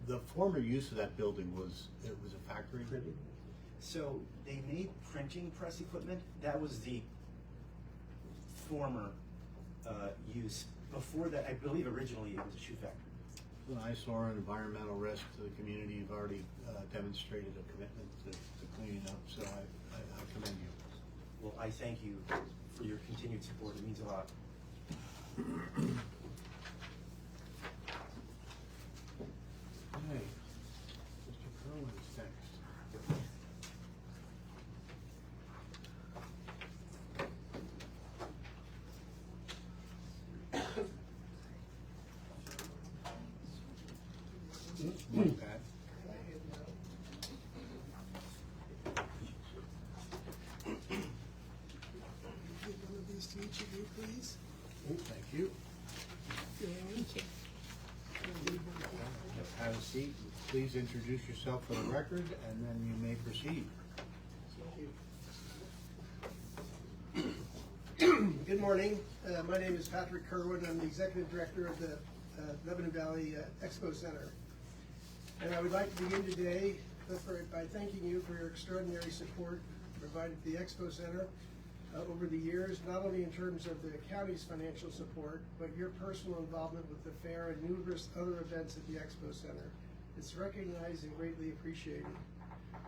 The former use of that building was a factory? So they made printing press equipment. That was the former use. Before that, I believe originally it was a shoe factory. It's an eyesore and environmental risk to the community. You've already demonstrated a commitment to cleaning up, so I commend you. Well, I thank you for your continued support. It means a lot. Okay. Mr. Kerwin is next. Morning, Pat. Give one of these to each of you, please. Thank you. Thank you. Have a seat. Please introduce yourself for the record, and then you may proceed. Good morning. My name is Patrick Kerwin. I'm the Executive Director of the Lebanon Valley Expo Center. And I would like to begin today by thanking you for your extraordinary support provided to the Expo Center over the years, not only in terms of the county's financial support, but your personal involvement with the fair and numerous other events at the Expo Center. It's recognized and greatly appreciated.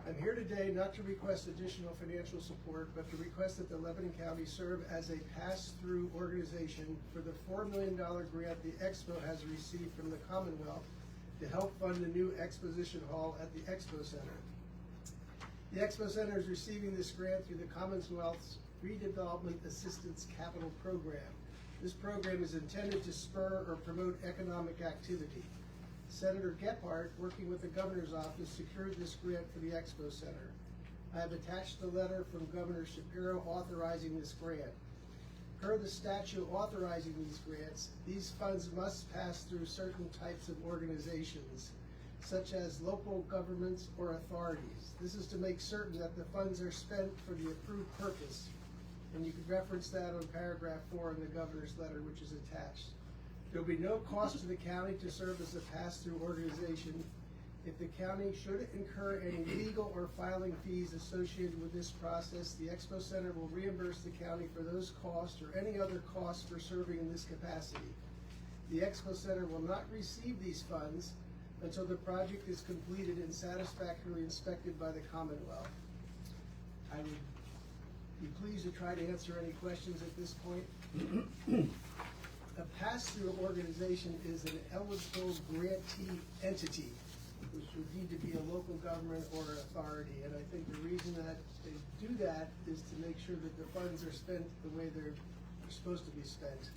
I'm here today not to request additional financial support, but to request that the Lebanon County serve as a pass-through organization for the $4 million grant the Expo has received from the Commonwealth to help fund the new exposition hall at the Expo Center. The Expo Center is receiving this grant through the Commonwealth's Redevelopment Assistance Capital Program. This program is intended to spur or promote economic activity. Senator Gephardt, working with the Governor's Office, secured this grant for the Expo Center. I have attached the letter from Governor Shapiro authorizing this grant. Per the statute authorizing these grants, these funds must pass through certain types of organizations, such as local governments or authorities. This is to make certain that the funds are spent for the approved purpose. And you can reference that on paragraph 4 in the governor's letter, which is attached. There will be no cost to the county to serve as a pass-through organization. If the county should incur any legal or filing fees associated with this process, the Expo Center will reimburse the county for those costs or any other costs for serving in this capacity. The Expo Center will not receive these funds until the project is completed and satisfactorily inspected by the Commonwealth. I would be pleased to try to answer any questions at this point. A pass-through organization is an eligible grantee entity, which would need to be a local government or authority. And I think the reason that they do that is to make sure that the funds are spent the way they're supposed to be spent.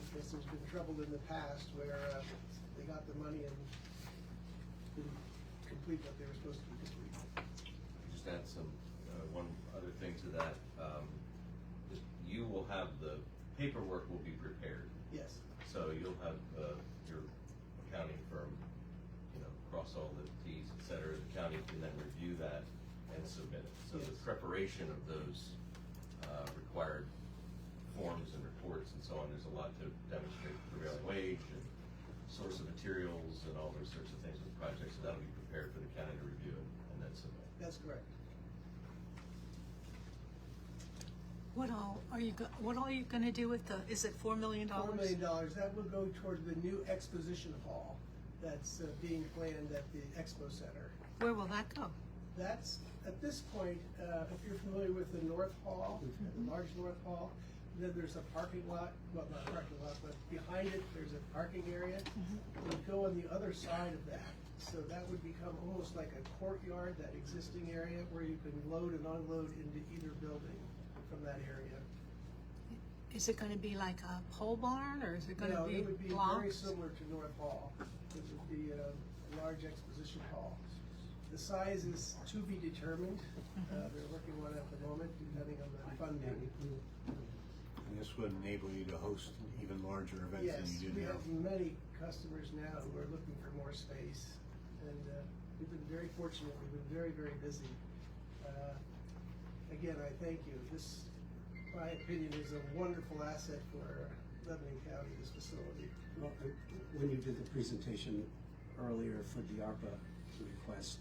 Because there's been trouble in the past where they got the money and didn't complete what they were supposed to complete. Just add one other thing to that. You will have the paperwork will be prepared. Yes. So you'll have your accounting firm, cross all the T's, et cetera. The county can then review that and submit it. So Yes. the preparation of those required forms and reports and so on, there's a lot to demonstrate prevailing wage and source of materials and all those sorts of things with projects. So that'll be prepared for the county to review and then submit. That's correct. What all are you going to do with is it $4 million? $4 million, that will go toward the new exposition hall that's being planned at the Expo Center. Where will that go? That's, at this point, if you're familiar with the North Hall, the large North Hall, then there's a parking lot, well, not a parking lot, but behind it, there's a parking area. You go on the other side of that. So that would become almost like a courtyard, that existing area where you can load and unload into either building from that area. Is it going to be like a pole barn, or is it going to be it would be blocks? very similar to North Hall. It would be a large exposition hall. The size is to be determined. They're working on it at the moment, depending on the funding. And this would enable you to host even larger events Yes, than you we do now. have many customers now who are looking for more space, and we've been very fortunate. We've been very, very busy. Again, I thank you. This, in my opinion, is a wonderful asset for Lebanon County, this facility. Well, when you did the presentation earlier for the ARPA request,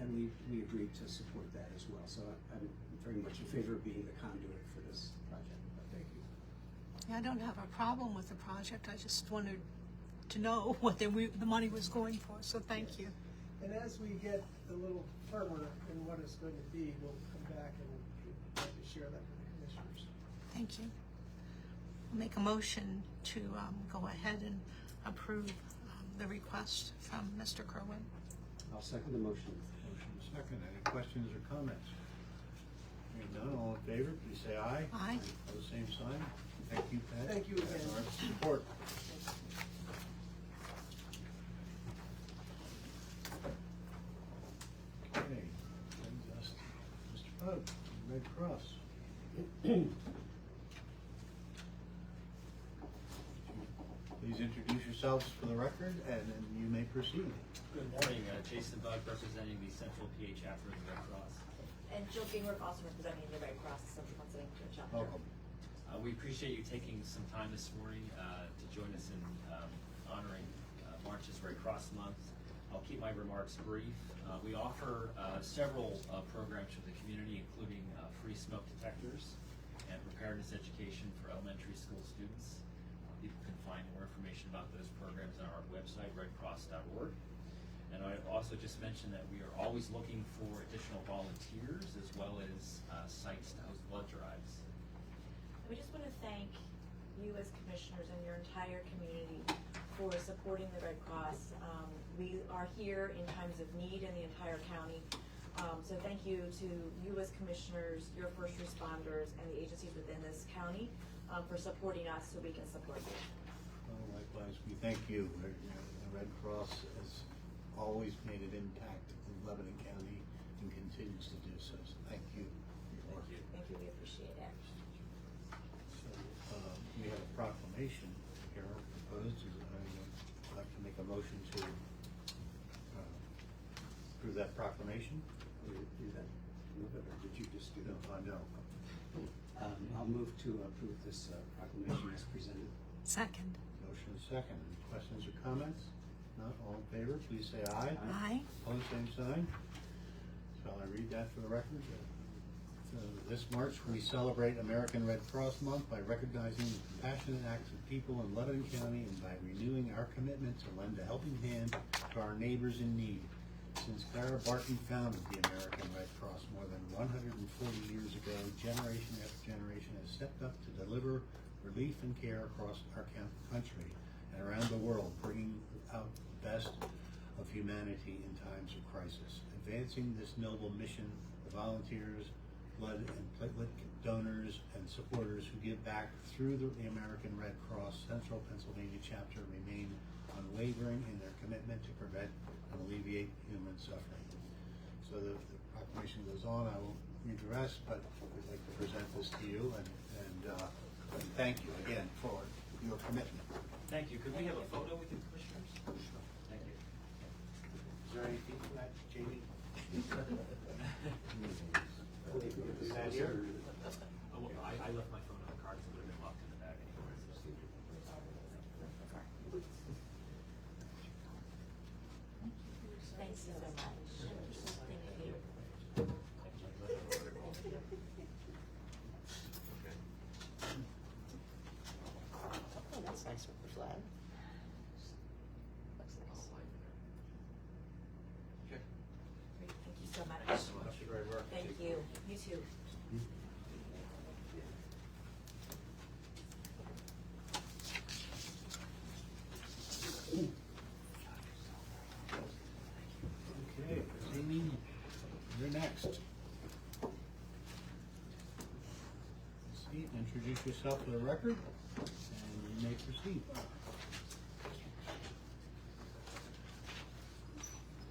and we agreed to support that as well. So I'm very much in favor of being the conduit for this project. Thank you. I don't have a problem with the project. I just wanted to know what the money was going for, so thank you. And as we get a little firmer in what it's going to be, we'll come back and we'd like to share that with the commissioners. Thank you. I'll make a motion to go ahead and approve the request from Mr. Kerwin. I'll second the motion. Motion is second. Any questions or comments? Hearing none, all in favor, please say aye. Aye. Pose same sign. Thank you, Pat. Thank you again. For our support. Okay, brings us to Mr. Pope, Red Cross. Please introduce yourselves for the record, and then you may proceed. Good morning, Jason Bug representing the Central PA chapter of the Red Cross. And Jill Gingrick also representing the Red Cross Central Pennsylvania chapter. Welcome. We appreciate you taking some time this morning to join us in honoring March's Red Cross Month. I'll keep my remarks brief. We offer several programs for the community, including free smoke detectors and preparedness education for elementary school students. People can find more information about those programs on our website, redcross.org. And I also just mentioned that we are always looking for additional volunteers as well as sites to host blood drives. We just want to thank you as commissioners and your entire community for supporting the Red Cross. We are here in times of need in the entire county. So thank you to you as commissioners, your first responders, and the agencies within this county for supporting us so we can support you. Well, likewise, we thank you. The Red Cross has always made an impact in Lebanon County and continues to do so. So thank you. Thank you. Thank you. We appreciate it. So we have a proclamation here proposed. I'd like to make a motion to approve that proclamation. Will you do that? Or did you just do that? No. I'll move to approve this proclamation as presented. Second. Motion is second. Any questions or comments? Not all in favor, please say aye. Aye. Opposed, same sign. Shall I read that for the record? This March, we celebrate American Red Cross Month by recognizing the compassionate acts of people in Lebanon County and by renewing our commitment to lend a helping hand to our neighbors in need. Since Clara Barton founded the American Red Cross more than 140 years ago, generation after generation has stepped up to deliver relief and care across our country and around the world, bringing out the best of humanity in times of crisis. Advancing this noble mission, the volunteers, blood and platelet donors, and supporters who give back through the American Red Cross Central Pennsylvania chapter remain unwavering in their commitment to prevent and alleviate human suffering. So the proclamation goes on. I won't read the rest, but we'd like to present this to you and thank you again for your commitment. Thank you. Could we have a photo with the commissioners? Thank you. Is there anything for that, Jamie? Stand here. Oh, well, I left my phone on the card, so it would have been locked in the bag anyway. Thanks so much. Thank you. Oh, that's nice with the flag. Looks nice. Okay. Great, thank you so much. Thanks so much. Great work. Thank you. You too. Okay, Amy, you're next. Proceed, introduce yourself for the record, and you may proceed.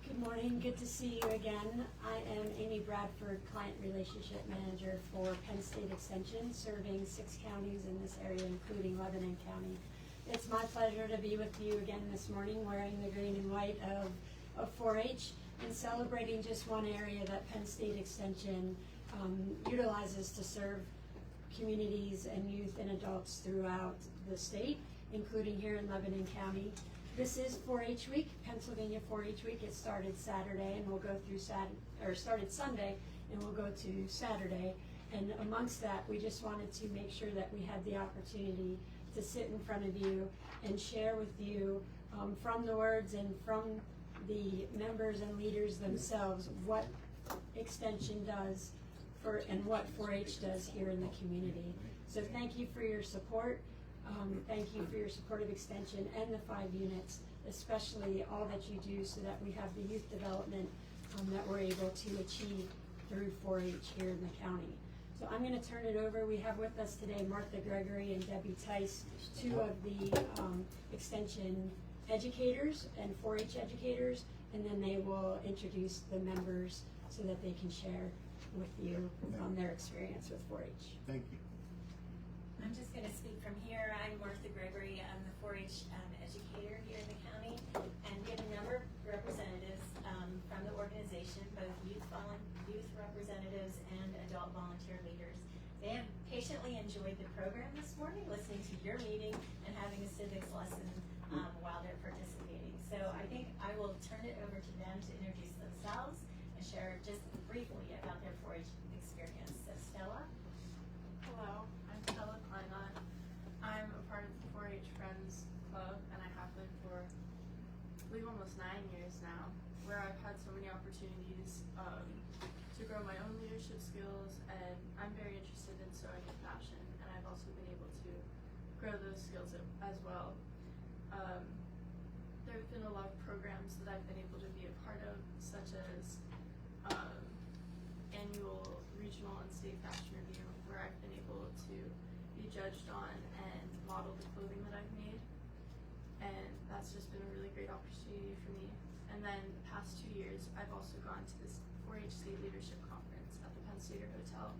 Good morning, good to see you again. I am Amy Bradford, Client Relationship Manager for Penn State Extension, serving 6 counties in this area, including Lebanon County. It's my pleasure to be with you again this morning, wearing the green and white of 4-H and celebrating just one area that Penn State Extension utilizes to serve communities and youth and adults throughout the state, including here in Lebanon County. This is 4-H week, Pennsylvania 4-H week. It started Saturday and we'll go through started Sunday and we'll go to Saturday. And amongst that, we just wanted to make sure that we had the opportunity to sit in front of you and share with you from the words and from the members and leaders themselves what Extension does and what 4-H does here in the community. So thank you for your support. Thank you for your support of Extension and the 5 units, especially all that you do so that we have the youth development that we're able to achieve through 4-H here in the county. So I'm going to turn it over. We have with us today Martha Gregory and Debbie Tice, 2 of the Extension educators and 4-H educators, and then they will introduce the members so that they can share with you their experience with 4-H. Thank you. I'm just going to speak from here. I'm Martha Gregory. I'm the 4-H educator here in the county, and we have a number of representatives from the organization, both youth representatives and adult volunteer leaders. They have patiently enjoyed the program this morning, listening to your meeting and having a civics lesson while they're participating. So I think I will turn it over to them to introduce themselves and share just briefly about their 4-H experience. So Stella? Hello, I'm Stella Kleinot. I'm a part of the 4-H Friends Club, and I have been for, I believe, almost 9 years now, where I've had so many opportunities to grow my own leadership skills, and I'm very interested in sewing and fashion, and I've also been able to grow those skills as well. There have been a lot of programs that I've been able to be a part of, such as annual regional and state fashion review, where I've been able to be judged on and model the clothing that I've made, and that's just been a really great opportunity for me. And then the past 2 years, I've also gone to this 4-H State Leadership Conference at the Penn State Hotel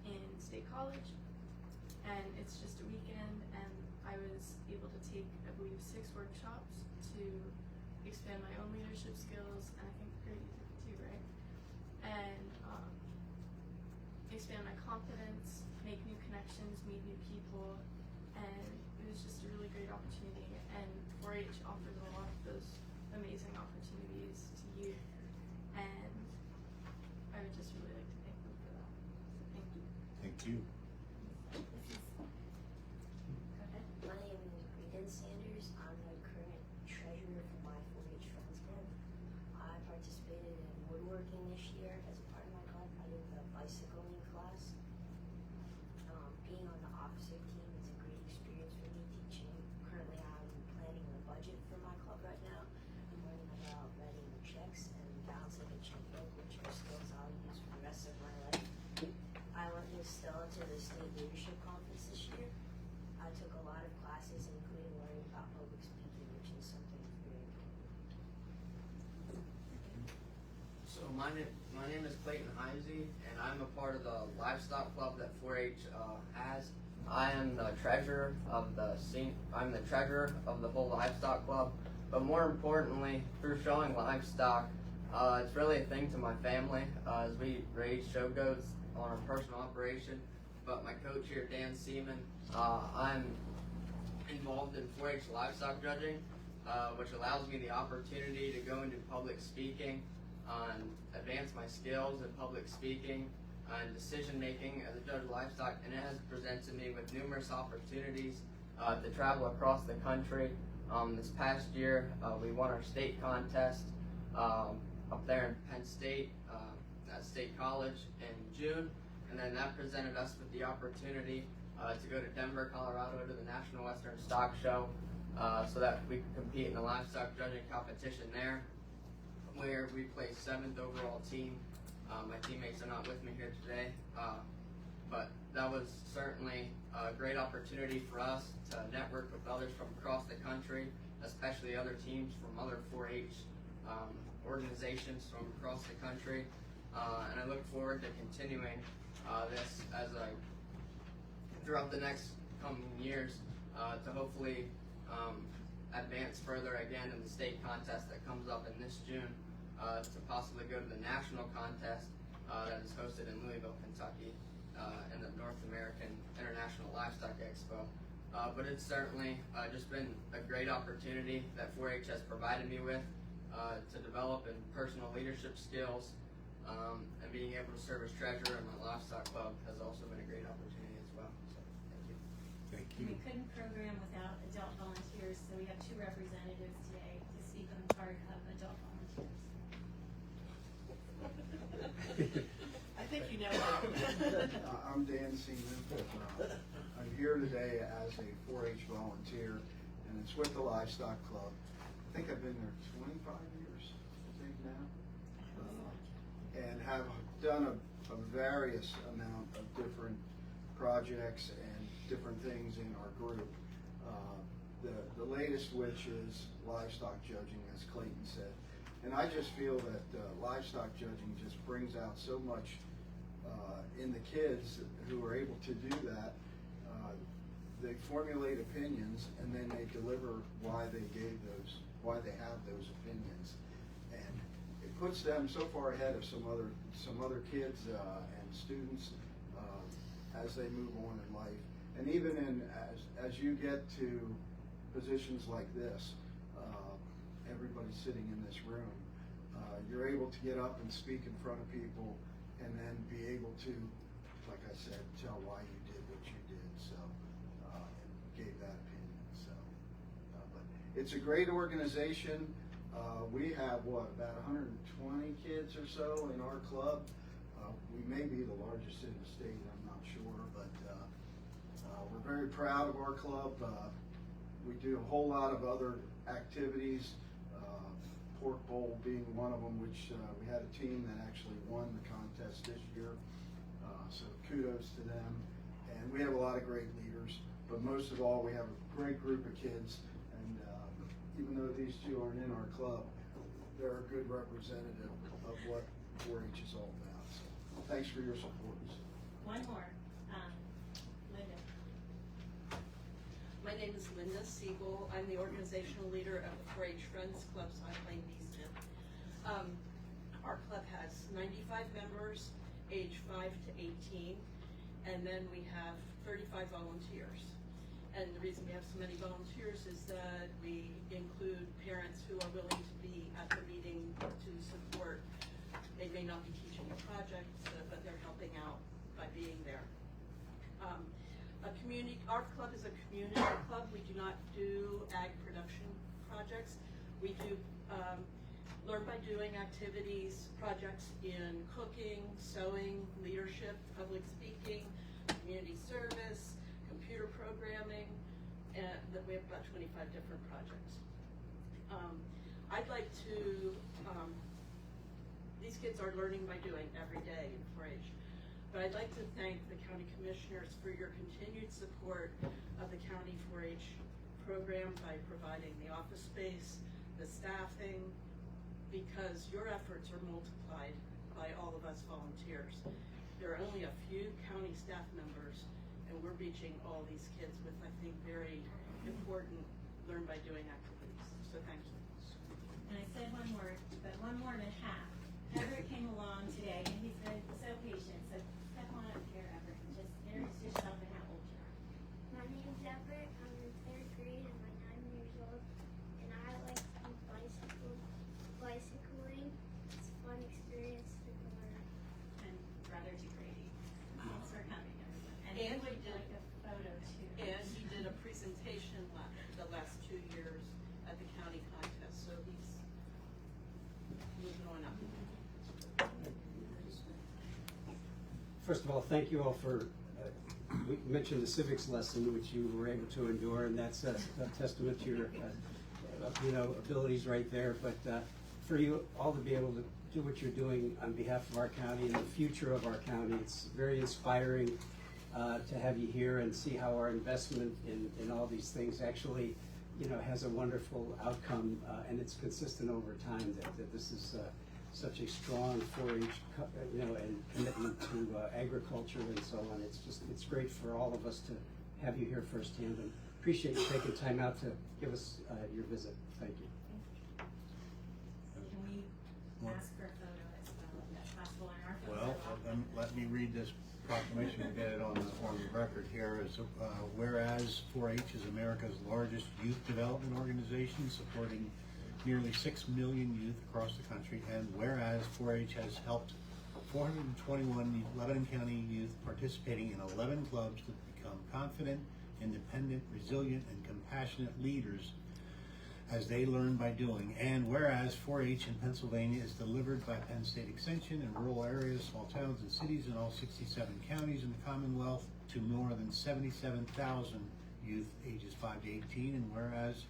in State College, and it's just a weekend, and I was able to take, I believe, 6 workshops to expand my own leadership skills, and I think Grady did it too, right? And expand my confidence, make new connections, meet new people, and it was just a really great opportunity. And 4-H offers a lot of those amazing opportunities to youth, and I would just really like to thank them for that. So thank you. Thank you. My name is Regan Sanders. I'm the current treasurer for my 4-H Friends Club. I participated in woodworking this year as a part of my club. I did the bicycling class. Being on the opposite team is a great experience for me teaching. Currently I'm planning the budget for my club right now. I'm learning about writing checks and balancing a checkbook, which are skills I'll use for the rest of my life. I went with Stella to the State Leadership Conference this year. I took a lot of classes, including learning about public speaking, which is something very important. So my name is Clayton Heisey, and I'm a part of the livestock club that 4-H has. I am the treasurer of I'm the treasurer of the whole livestock club. But more importantly, through showing livestock, it's really a thing to my family as we raise show goats on a personal operation. But my coach here, Dan Seaman, I'm involved in 4-H livestock judging, which allows me the opportunity to go into public speaking and advance my skills in public speaking and decision making as a judge of livestock, and it has presented me with numerous opportunities to travel across the country. This past year, we won our state contest up there in Penn State at State College in June, and then that presented us with the opportunity to go to Denver, Colorado to the National Western Stock Show so that we could compete in the livestock judging competition there, where we placed 7th overall team. My teammates are not with me here today, but that was certainly a great opportunity for us to network with others from across the country, especially other teams from other 4-H organizations from across the country, and I look forward to continuing this as I throughout the next coming years to hopefully advance further again in the state contest that comes up in this June, to possibly go to the national contest that is hosted in Louisville, Kentucky, in the North American International Livestock Expo. But it's certainly just been a great opportunity that 4-H has provided me with to develop in personal leadership skills, and being able to serve as treasurer in my livestock club has also been a great opportunity as well. So, thank you. Thank We couldn't program without adult volunteers, so we have 2 representatives today to speak on the part of adult volunteers. I think you know that. I'm Dan Seaman. I'm here today as a 4-H volunteer, and it's with the Livestock Club. I think I've been there 25 years, I think now, and have done a various amount of different projects and different things in our group. The latest which is livestock judging, as Clayton said. And I just feel that livestock judging just brings out so much in the kids who are able to do that. They formulate opinions and then they deliver why they have those opinions, and it puts them so far ahead of some other kids and students as they move on in life. And even as you get to positions like this, everybody sitting in this room, you're able to get up and speak in front of people, and then be able to, like I said, tell why you did what you did. So, and gave that opinion. So, but it's a great organization. We have about 120 kids or so in our club. We may be the largest in the state. I'm not sure, but we're very proud of our club. We do a whole lot of other activities. Pork Bowl being one of them, which we had a team that actually won the contest this year. So kudos to them. And we have a lot of great leaders, but most of all, we have a great group of kids. And even though these 2 aren't in our club, they're a good representative of what 4-H is all about. So thanks for your support. One more, Linda. My name is Linda Siegel. I'm the organizational leader of the 4-H Friends Club South Plain Beeston. Our club has 95 members, age 5 to 18, and then we have 35 volunteers. And the reason we have so many volunteers is that we include parents who are willing to be at the meeting to support. They may not be teaching a project, but they're helping out by being there. Our club is a community club. We do not do ag production projects. We do learn by doing activities, projects in cooking, sewing, leadership, public speaking, community service, computer programming, and we have about 25 different projects. I'd like to, these kids are learning by doing every day in 4-H. But I'd like to thank the county commissioners for your continued support of the county 4-H program by providing the office space, the staffing, because your efforts are multiplied by all of us volunteers. There are only a few county staff members, and we're reaching all these kids with, I think, very important learn by doing activities. So thank you. And I said one word, but 1 more and a half. Everett came along today, and he's been so patient. So step on up here, Everett, and just introduce yourself and how old you are. My name's Everett. I'm in 3rd grade and I'm 9 years old. And I like to do bicycling. It's a fun experience to learn. And brother to Grady. Thanks for coming, everyone. And he would like a photo too. And he did a presentation the last 2 years at the county contest, so he's moving on up. First of all, thank you all for, we mentioned the civics lesson, which you were able to endure, and that's a testament to your, abilities right there. But for you all to be able to do what you're doing on behalf of our county and the future of our county, it's very inspiring to have you here and see how our investment in all these things actually has a wonderful outcome, and it's consistent over time, that this is such a strong 4-H, and commitment to agriculture and so on. It's great for all of us to have you here firsthand, and appreciate you taking time out to give us your visit. Thank you. Can we ask for a photo as well, if that's possible in our photo? Well, then let me read this proclamation and get it on the record here. Is, whereas 4-H is America's largest youth development organization, supporting nearly 6 million youth across the country, and whereas 4-H has helped 421 Lebanon County youth participating in 11 clubs to become confident, independent, resilient, and compassionate leaders as they learn by doing, and whereas 4-H in Pennsylvania is delivered by Penn State Extension in rural areas, small towns, and cities in all 67 counties in the Commonwealth to more than 77,000 youth ages 5 to 18, and whereas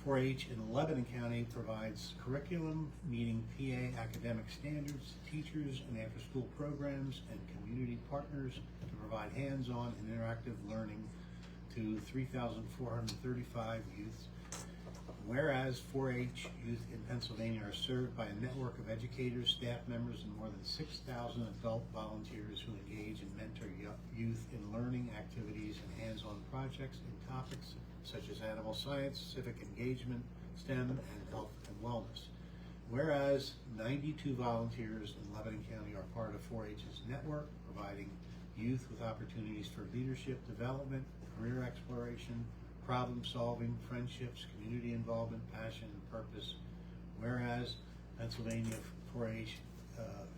4-H in Lebanon County provides curriculum meeting PA academic standards to teachers and after-school programs and community partners to provide hands-on and interactive learning to 3,435 youths. Whereas 4-H youth in Pennsylvania are served by a network of educators, staff members, and more than 6,000 adult volunteers who engage and mentor youth in learning activities and hands-on projects in topics such as animal science, civic engagement, STEM, and health and wellness. Whereas 92 volunteers in Lebanon County are part of 4-H's network, providing youth with opportunities for leadership development, career exploration, problem solving, friendships, community involvement, passion, and purpose. Whereas Pennsylvania 4-H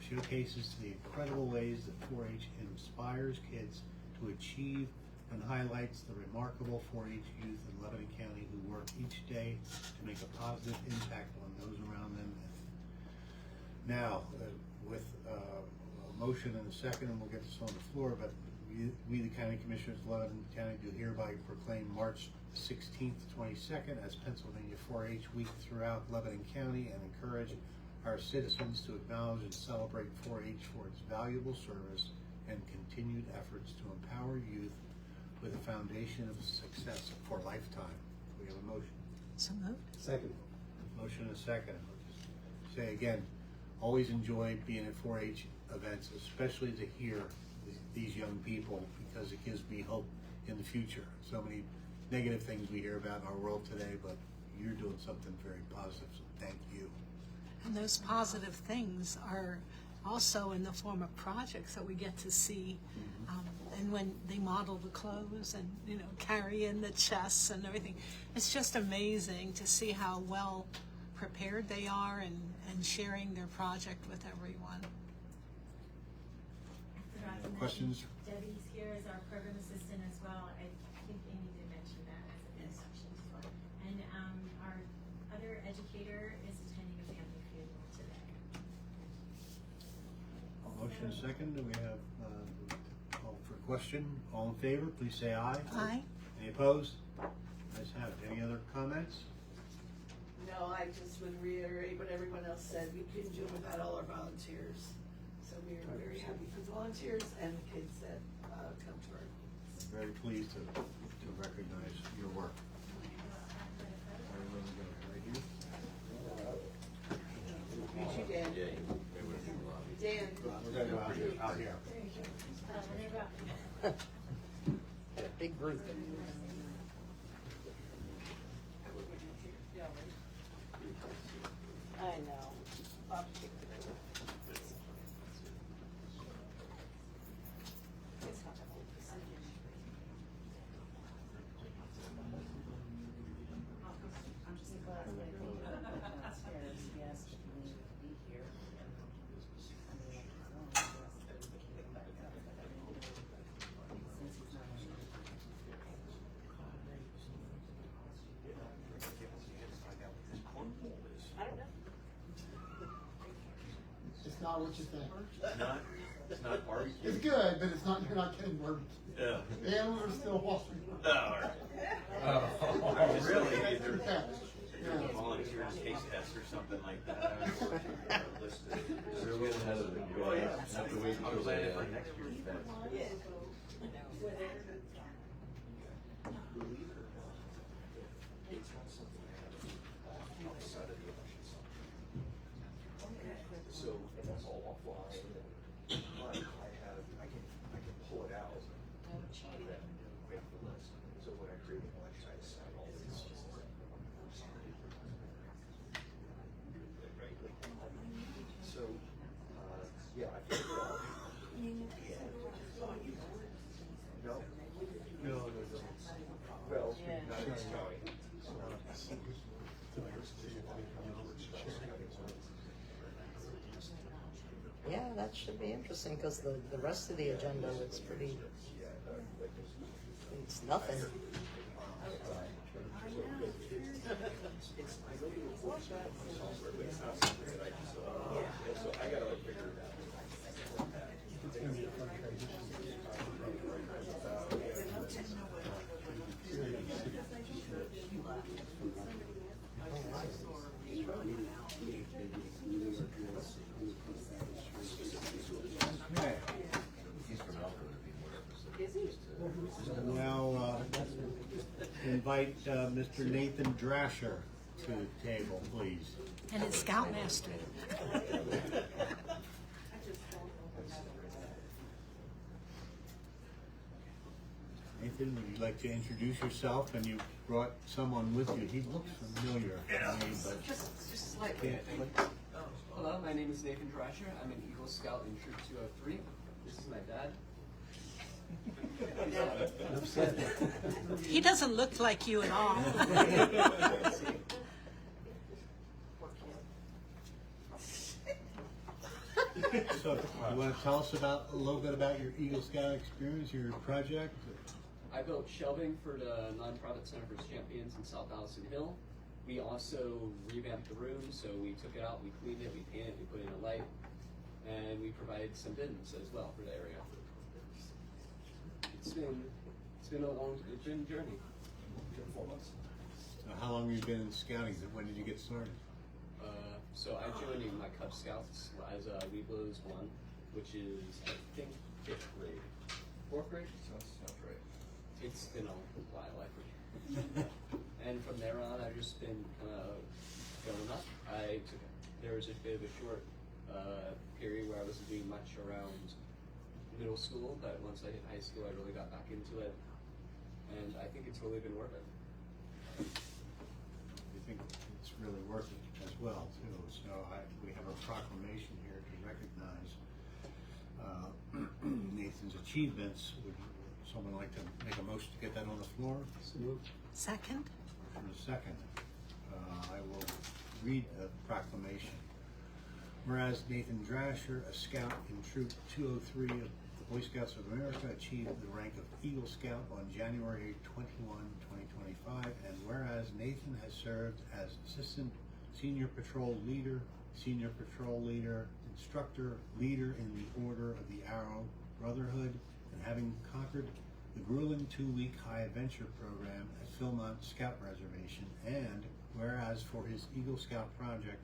showcases the incredible ways that 4-H inspires kids to achieve and highlights the remarkable 4-H youth in Lebanon County who work each day to make a positive impact on those around them. Now, with a motion and a second, and we'll get this on the floor, but we, the County Commissioners of Lebanon County, do hereby proclaim March 16th to 22nd as Pennsylvania 4-H Week throughout Lebanon County, and encourage our citizens to acknowledge and celebrate 4-H for its valuable service and continued efforts to empower youth with a foundation of success for a lifetime. We have a motion. So moved. Second. Motion and a second. I'll just say again, always enjoy being at 4-H events, especially to hear these young people, because it gives me hope in the future. So many negative things we hear about in our world today, but you're doing something very positive, so thank you. And those positive things are also in the form of projects that we get to see. And when they model the clothes and, carry in the chests and everything, it's just amazing to see how well prepared they are and sharing their project with everyone. Questions? Debbie's here as our program assistant as well. I think Amy did mention that as an instruction as well. And our other educator is attending a family funeral today. Motion and second. Do we have call for question? All in favor, please say aye. Aye. Any opposed? Ayes have it. Any other comments? No, I just would reiterate what everyone else said. We couldn't do it without all our volunteers. So we are very happy for the volunteers and the kids that come to our meetings. Very pleased to recognize your work. Meet you, Dan. Dan. We're going to go out here. Big group. I know. Bob picked it up. It's not that old. I'm just glad that I upstairs, yes, we need to be here. I don't know. It's not what you think. It's not barbecue. It's good, but it's not. You're not getting barbecue. Yeah. The animals are still walking. Oh, all right. Oh, really? Either Yeah. volunteers taste test or something like that. They're a little ahead of the game. Oh, yeah. Have to wait I'm until planning they, for next year's fest. that should be interesting, because the rest of the agenda looks pretty, it's nothing. Okay. Now, invite Mr. Nathan Drasher to the table, please. And it's Scoutmaster. Nathan, would you like to introduce yourself? And you brought someone with you. He looks familiar to me, but Just slightly, I think. Hello, my name is Nathan Drasher. I'm an Eagle Scout in Troop 203. This is my dad. He doesn't look like you at all. So, you want to tell us a little bit about your Eagle Scout experience, your project? I built shelving for the Nonprofit Center for Champions in South Allison Hill. We also revamped the room, so we took it out, we cleaned it, we painted it, we put in a light, and we provided some bins as well for the area. It's been a journey. 4 months. How long have you been in scouting? When did you get started? So I joined in my Cub Scouts as Weeblos 1, which is, I think, 5th grade. 4th grade? Sounds right. It's been a while, I forget. And from there on, I've just been kind of going up. There was a bit of a short period where I wasn't doing much around middle school, but once I hit high school, I really got back into it. And I think it's really been worth it. I think it's really worth it as well, too. So we have a proclamation here to recognize Nathan's achievements. Would someone like to make a motion to get that on the floor? Second. For a second, I will read the proclamation. Whereas Nathan Drasher, a scout in Troop 203 of the Boy Scouts of America, achieved the rank of Eagle Scout on January 21, 2025, and whereas Nathan has served as Assistant Senior Patrol Leader, Instructor, Leader in the Order of the Arrow Brotherhood, and having conquered the grueling 2-week high adventure program at Philmont Scout Reservation, and whereas for his Eagle Scout project,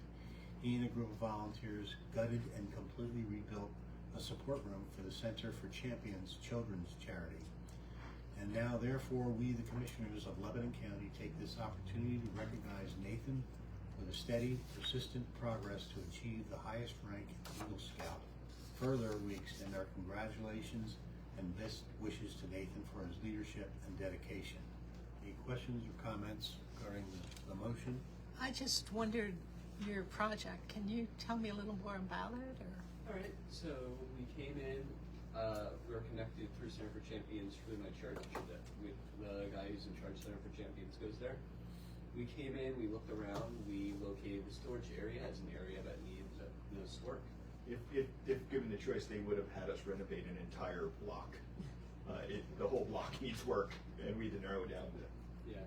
he and a group of volunteers gutted and completely rebuilt a support room for the Center for Champions Children's Charity. And now, therefore, we, the Commissioners of Lebanon County, take this opportunity to recognize Nathan for the steady, persistent progress to achieve the highest rank in Eagle Scout. Further, we extend our congratulations and best wishes to Nathan for his leadership and dedication. Any questions or comments regarding the motion? I just wondered your project. Can you tell me a little more about it? Or? All right, so we came in, we were connected through Center for Champions through my church, that with the guy who's in charge of Center for Champions goes there. We came in, we looked around, we located the storage area as an area that needs work. If given the choice, they would have had us renovate an entire block. The whole block needs work, and we had to narrow it down to. Yeah.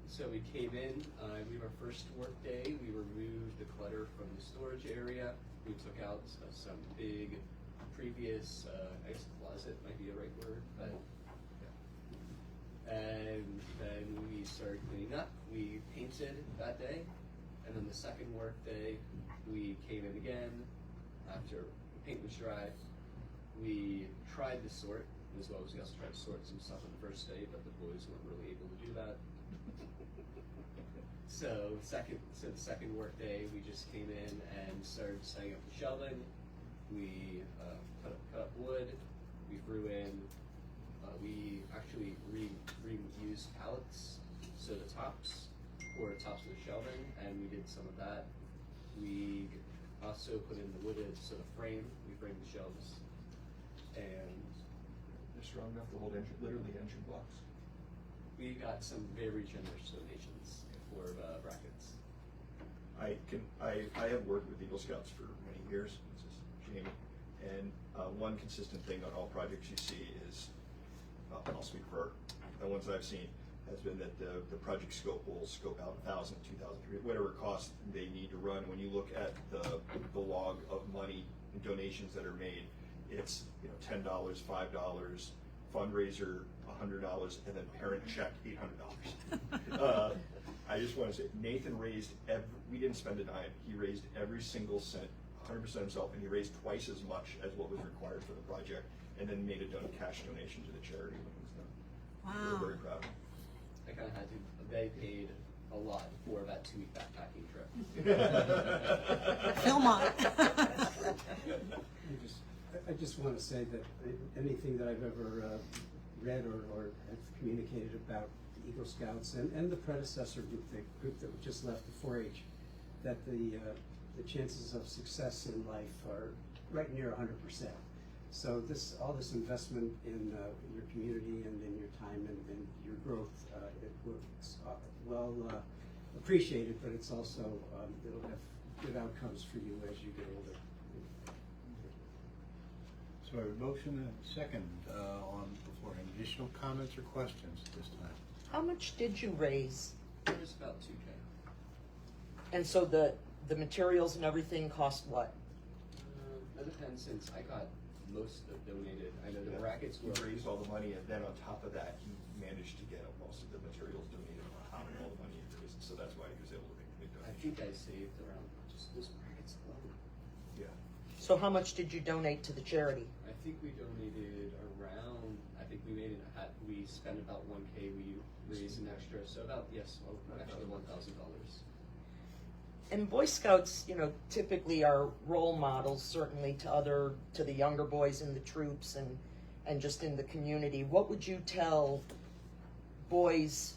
So we came in, we were first work day, we removed the clutter from the storage area. We took out some big previous, I guess closet might be the right word, but and then we started cleaning up. We painted that day, and then the second work day, we came in again after the paint was dry. We tried to sort, as well as we also tried to sort some stuff on the first day, but the boys weren't really able to do that. So the second work day, we just came in and started setting up the shelving. We cut up wood. We threw in. We actually reused pallets, so the tops or tops of the shelving, and we did some of that. We also put in the wooded, so the frame. We framed the shelves, and They're strong enough to hold literally engine blocks. we got some very generous donations for brackets. I have worked with Eagle Scouts for many years. It's just marketing, and one consistent thing on all projects you see is, I'll speak for the ones I've seen, has been that the project scope will scope out 1,000, 2,000, whatever cost they need to run. When you look at the log of money and donations that are made, it's $10, $5, fundraiser $100, and then parent check $800. I just want to say, Nathan raised we didn't spend a dime. He raised every single cent, 100% himself, and he raised twice as much as what was required for the project, and then made a cash donation to the charity when it was done. Wow. We're very proud of him. I kind of had to. They paid a lot for that 2-week backpacking trip. Philmont. I just want to say that anything that I've ever read or have communicated about the Eagle Scouts and the predecessor group, the group that just left the 4-H, that the chances of success in life are right near 100%. So all this investment in your community and in your time and your growth, it's well appreciated, but it's also, it'll have good outcomes for you as you get older. So a motion and a second on the floor. Any additional comments or questions at this time? How much did you raise? It was about $2K. And so the materials and everything cost what? That depends, since I got most of it donated. I know the brackets We were. raised all the money, and then on top of that, he managed to get most of the materials donated on top of all the money he raised. So that's why he was able to make the big I donation. think I saved around just those brackets alone. Yeah. So how much did you donate to the charity? I think we donated around. I think we made we spent about $1K. We raised an extra, so about actually $1,000. And Boy Scouts, typically are role models, certainly to the younger boys in the troops and just in the community. What would you tell boys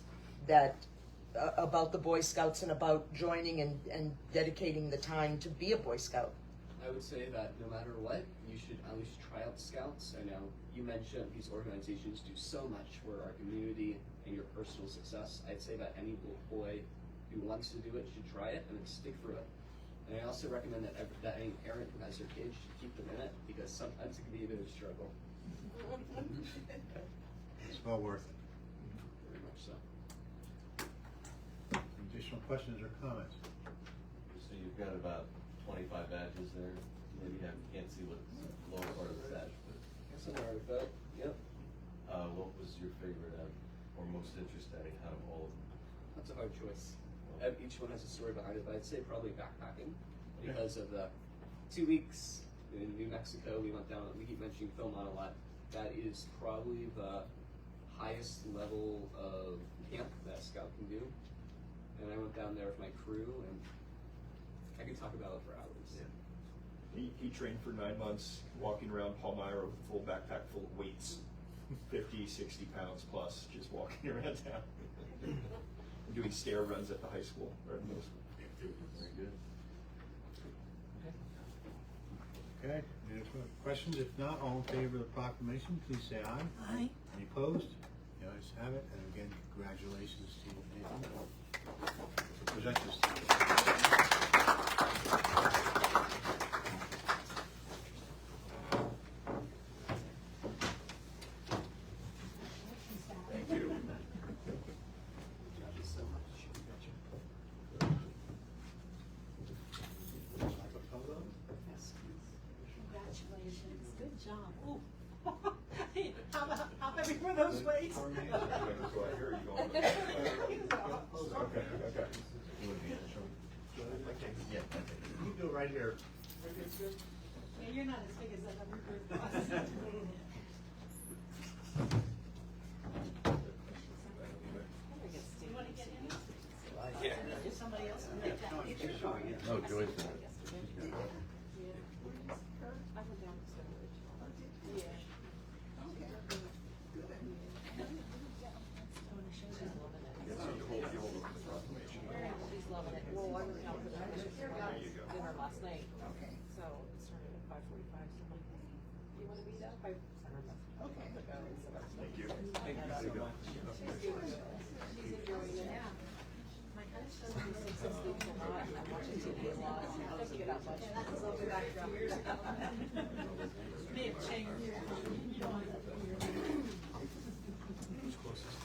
about the Boy Scouts and about joining and dedicating the time to be a Boy Scout? I would say that no matter what, you should at least try out Scouts. I know you mentioned these organizations do so much for our community and your personal success. I'd say that any little boy who wants to do it should try it and then stick through it. And I also recommend that any parent who has their kids should keep them in it, because sometimes it can be a bit of a struggle. It's well worth it. Very much so. Additional questions or comments? So you've got about 25 badges there. Maybe you can't see what's the lower part of the badge, but Something wrong with that? Yep. what was your favorite or most interesting out of all of them? That's a hard choice. Each one has a story behind it, but I'd say probably backpacking, because of the 2 weeks in New Mexico. We went down. We keep mentioning Philmont a lot. That is probably the highest level of camp that a Scout can do. And I went down there with my crew, and I could talk about it for hours. Yeah. He trained for 9 months, walking around Palmyra with a full backpack full of weights, 50, 60 pounds plus, just walking around town. Doing stair runs at the high school or middle school. Very good. Okay, any other questions? If not, all in favor of the proclamation, please say aye. Aye. Any opposed? The ayes have it, and again, congratulations to you, Nathan. Present this. Thank you. Thank you so much. Congratulations. Good job. Ooh. How heavy were those weights? So I hear you going. Okay. Yeah. You go right here. Yeah, you're not as big as that other group was. You want to get in? Yeah. If somebody else can make that picture. No, Joyce. She's loving it. Well, I was out for dinner last night. Okay. So it started at 5:45. So I'm like, hey, do you want to be done by? Okay. Thank you. Thank you so much. She's enjoying it. Yeah. My husband sleeps a lot. I'm watching TV a lot. I have to get out much. Yeah, that was all the background. Years ago. May have changed. Who's closest?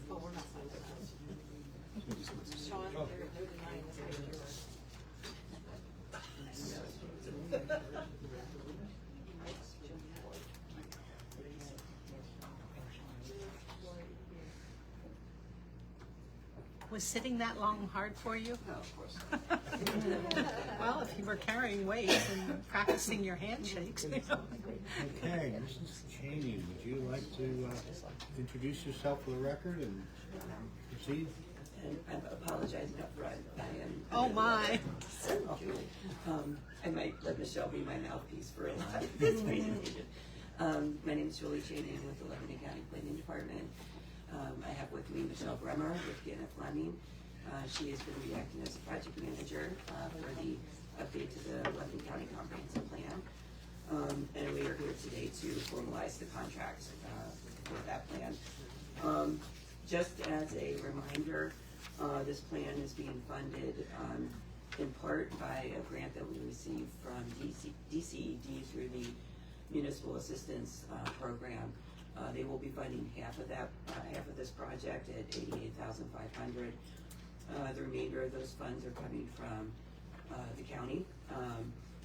Oh, we're not signed up. Sean, they're denying this picture. Was sitting that long hard for you? No, of course not. Well, if you were carrying weight and practicing your handshakes, you know. Okay, Mrs. Cheney, would you like to introduce yourself for the record and proceed? And I'm apologizing up front. I am. Oh, my. I might let Michelle be my mouthpiece for a lot of this presentation. My name is Julie Cheney. I'm with the Lebanon County Planning Department. I have with me Michelle Bremer with Gannett Fleming. She is going to be acting as a project manager for the update to the Lebanon County Comprehensive Plan. And we are here today to formalize the contract for that plan. Just as a reminder, this plan is being funded in part by a grant that we received from DCED through the Municipal Assistance Program. They will be funding half of that, half of this project at $88,500. The remainder of those funds are coming from the county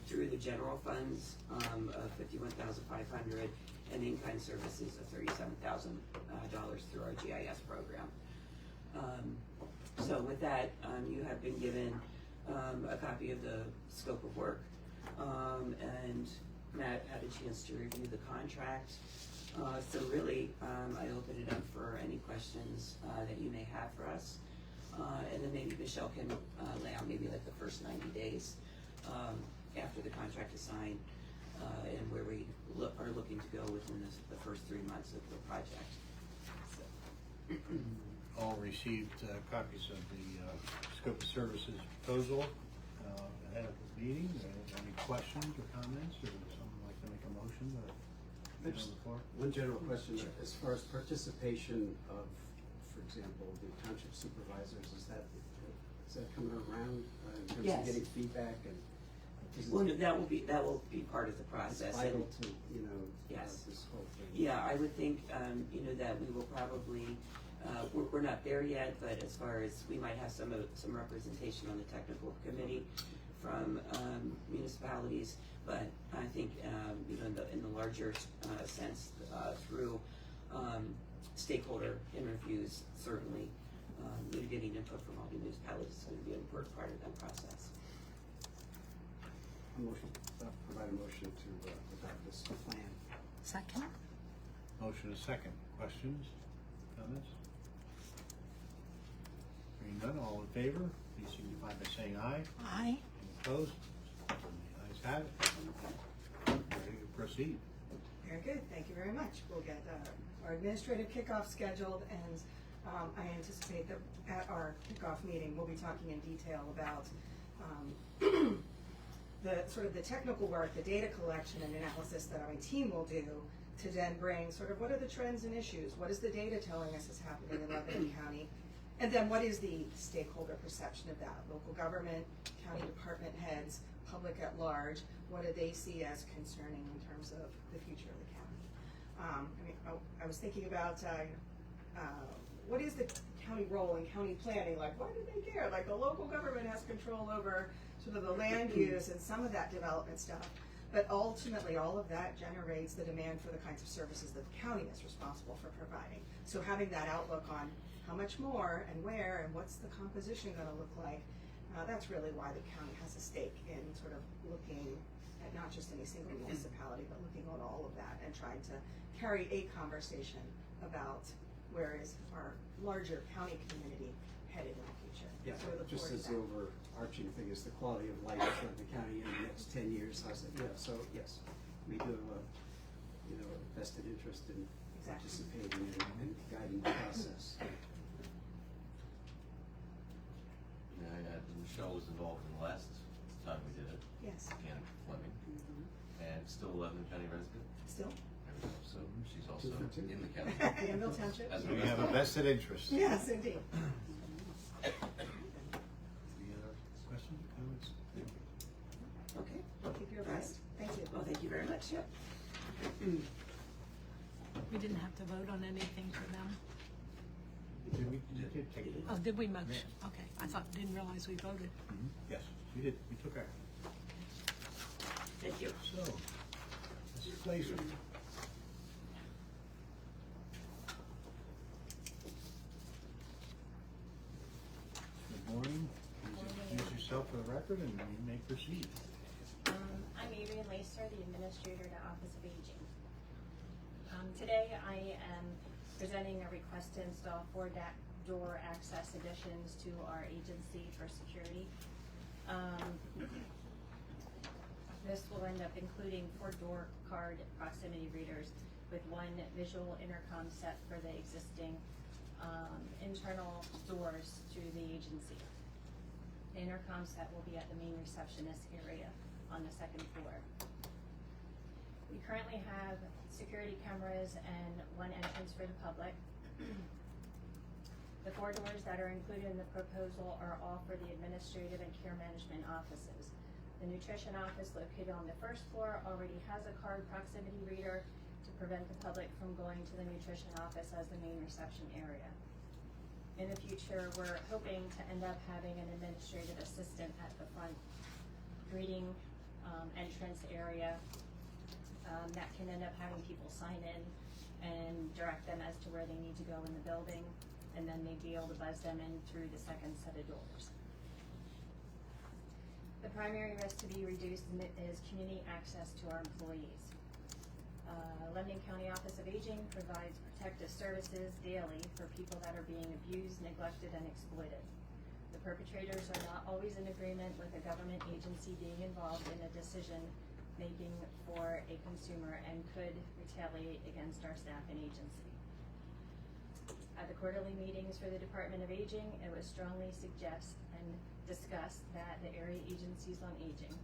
through the general funds of $51,500 and in-kind services of $37,000 through our GIS program. So with that, you have been given a copy of the scope of work, and Matt had a chance to review the contract. So really, I open it up for any questions that you may have for us. And then maybe Michelle can lay out maybe like the first 90 days after the contract is signed and where we are looking to go within the first 3 months of the project. So. All received copies of the scope of services proposal ahead of the meeting. Any questions or comments, or would someone like to make a motion? One general question, as far as participation of, for example, the township supervisors, is that coming around in terms Yes. of getting feedback and? Well, no, that will be part of the process. It's vital to, you know, yes. this whole thing. Yeah, I would think, you know, that we will probably, we're not there yet, but as far as, we might have some representation on the technical committee from municipalities, but I think, you know, in the larger sense, through stakeholder interviews, certainly, you know, getting input from all the municipalities is going to be an important part of that process. Provide a motion to adopt this plan. Second? Motion is second. Questions, comments? Hearing none, all in favor, please signify by saying aye. Aye. Any opposed? The ayes have it. Ready to proceed. Very good, thank you very much. We'll get our administrative kickoff scheduled, and I anticipate that at our kickoff meeting, we'll be talking in detail about the technical work, the data collection and analysis that my team will do to then bring sort of what are the trends and issues, what is the data telling us is happening in Lebanon County, and then what is the stakeholder perception of that, local government, county department heads, public at large, what do they see as concerning in terms of the future of the county. I was thinking about what is the county role in county planning, like why do they care, like the local government has control over sort of the land use and some of that development stuff, but ultimately all of that generates the demand for the kinds of services that the county is responsible for providing. So having that outlook on how much more and where and what's the composition going to look like, that's really why the county has a stake in sort of looking at not just any single municipality, but looking at all of that and trying to carry a conversation about where is our larger county community headed in the future. Yeah, So we look just forward as to the that. overarching thing is the quality of life for the county in the next 10 years. So yes, we do have a, you know, a vested interest in participating and guiding the process. Yeah, Michelle was involved in the last time we did it. Yes. And still a Lebanon County resident? Still? So she's also in the county. Danville Township? As We have a vested interest. Yes, indeed. Any other questions or comments? Okay. I'll keep you abreast. Thank you. Well, thank you very much. Yep. We didn't have to vote on anything for them. Did we did take it? Oh, did we motion? Okay, didn't realize we voted. Yes, we did. We took our. Thank you. So, Mrs. Glazer. Good morning. Please introduce yourself for the record and you may proceed. I'm Adrian Lacer, the Administrator at the Office of Aging. Today I am presenting a request to install 4-door access additions to our agency for security. This will end up including 4-door card proximity readers with 1 visual intercom set for the existing internal doors to the agency. The intercom set will be at the main receptionist area on the 2nd floor. We currently have security cameras and 1 entrance for the public. The 4 doors that are included in the proposal are all for the administrative and care management offices. The nutrition office located on the 1st floor already has a card proximity reader to prevent the public from going to the nutrition office as the main reception area. In the future, we're hoping to end up having an administrative assistant at the front greeting entrance area that can end up having people sign in and direct them as to where they need to go in the building, and then they'd be able to buzz them in through the 2nd set of doors. The primary risk to be reduced is community access to our employees. Lebanon County Office of Aging provides protective services daily for people that are being abused, neglected, and exploited. The perpetrators are not always in agreement with a government agency being involved in a decision making for a consumer and could retaliate against our staff and agency. At the quarterly meetings for the Department of Aging, it was strongly suggested and discussed that the area agencies on aging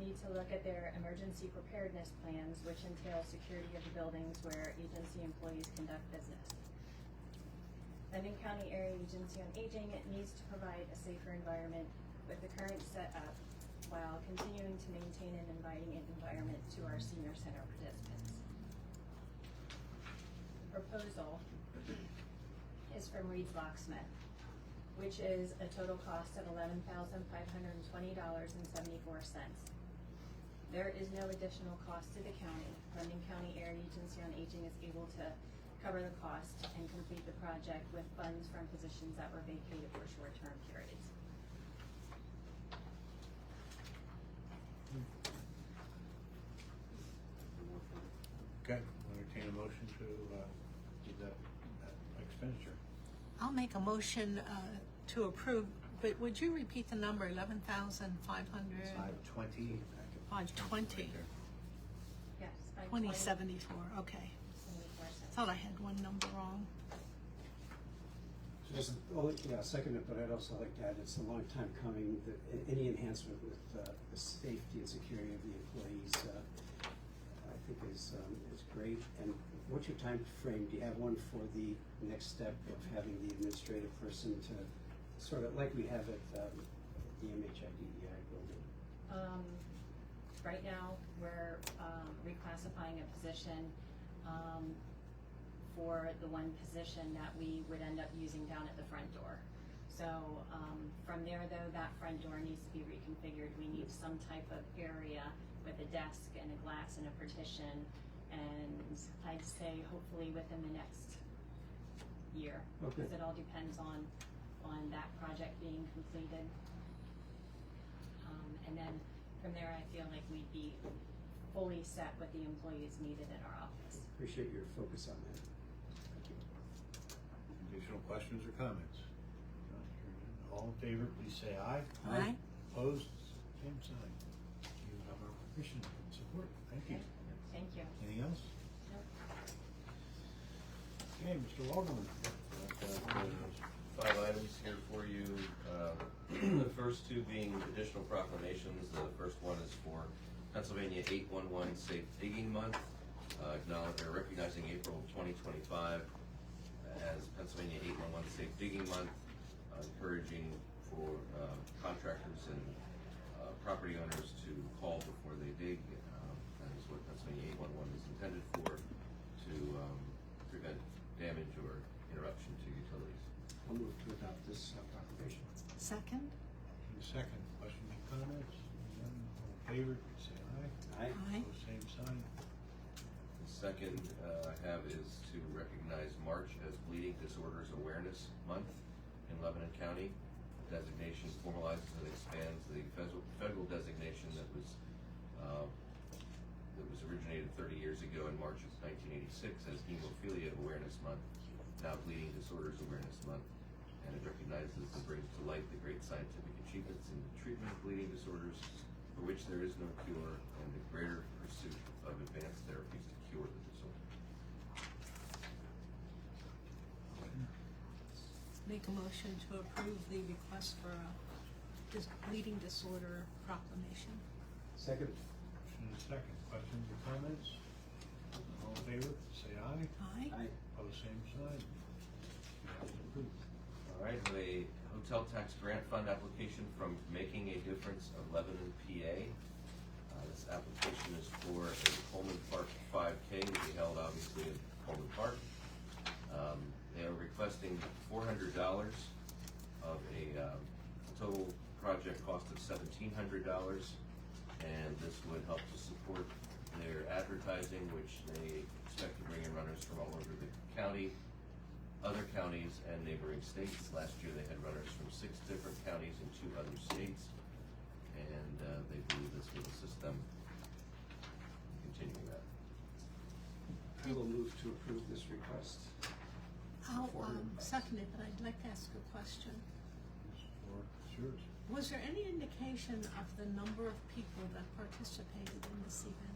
need to look at their emergency preparedness plans, which entail security of the buildings where agency employees conduct business. Lebanon County Area Agency on Aging needs to provide a safer environment with the current setup while continuing to maintain an inviting environment to our senior center participants. Proposal is from Reed's Locksmith, which is a total cost of $11,520.74. There is no additional cost to the county. Lebanon County Area Agency on Aging is able to cover the cost and complete the project with funds from positions that were vacated for short-term periods. Okay, I'll entertain a motion to do that expenditure. I'll make a motion to approve, but would you repeat the number, 11,500? 520. 520. Yes. 2074, okay. Thought I had one number wrong. So just, second it, but I'd also like to add, it's a long time coming, that any enhancement with the safety and security of the employees, I think is great. And what's your time frame? Do you have one for the next step of having the administrative person to, sort of like we have at the MHIDEI building? Right now, we're reclassifying a position for the 1 position that we would end up using down at the front door. So from there, though, that front door needs to be reconfigured. We need some type of area with a desk and a glass and a partition, and I'd say hopefully within the next year, because it all depends on that project being completed. And then from there, I feel like we'd be fully set with the employees needed in our office. Appreciate your focus on that. Thank you. Additional questions or comments? All in favor, please say aye. Aye. Opposed? Same sign. You have our permission and support. Thank you. Thank you. Anything else? Nope. Okay, Mr. Waldman. 5 items here for you. The first 2 being additional proclamations. The first one is for Pennsylvania 811 Safe Digging Month, recognizing April 2025 as Pennsylvania 811 Safe Digging Month, encouraging for contractors and property owners to call before they dig. That is what Pennsylvania 811 is intended for, to prevent damage or interruption to utilities. I'll move to adopt this proclamation. Second? Second, questions or comments? None, all in favor, please say aye. Aye. Aye. Pose same sign. The second I have is to recognize March as Bleeding Disorders Awareness Month in Lebanon County. The designation formalizes and expands the federal designation that was originated 30 years ago in March of 1986 as Hemophilia Awareness Month, now Bleeding Disorders Awareness Month. And it recognizes and brings to light the great scientific achievements in the treatment of bleeding disorders for which there is no cure, and the greater pursuit of advanced therapies to cure the disorder. Make a motion to approve the request for a bleeding disorder proclamation. Second. Motion and second, questions or comments? All in favor, say aye. Aye. Aye. Pose same sign. That is approved. All right, a hotel tax grant fund application from Making a Difference of Lebanon PA. This application is for a Coleman Park 5K to be held obviously in Coleman Park. They are requesting $400 of a total project cost of $1,700, and this would help to support their advertising, which they expect to bring in runners from all over the county, other counties, and neighboring states. Last year they had runners from 6 different counties and 2 other states, and they believe this will assist them in continuing that. I will move to approve this request. I'll second it, but I'd like to ask a question. It's yours. Was there any indication of the number of people that participated in this event?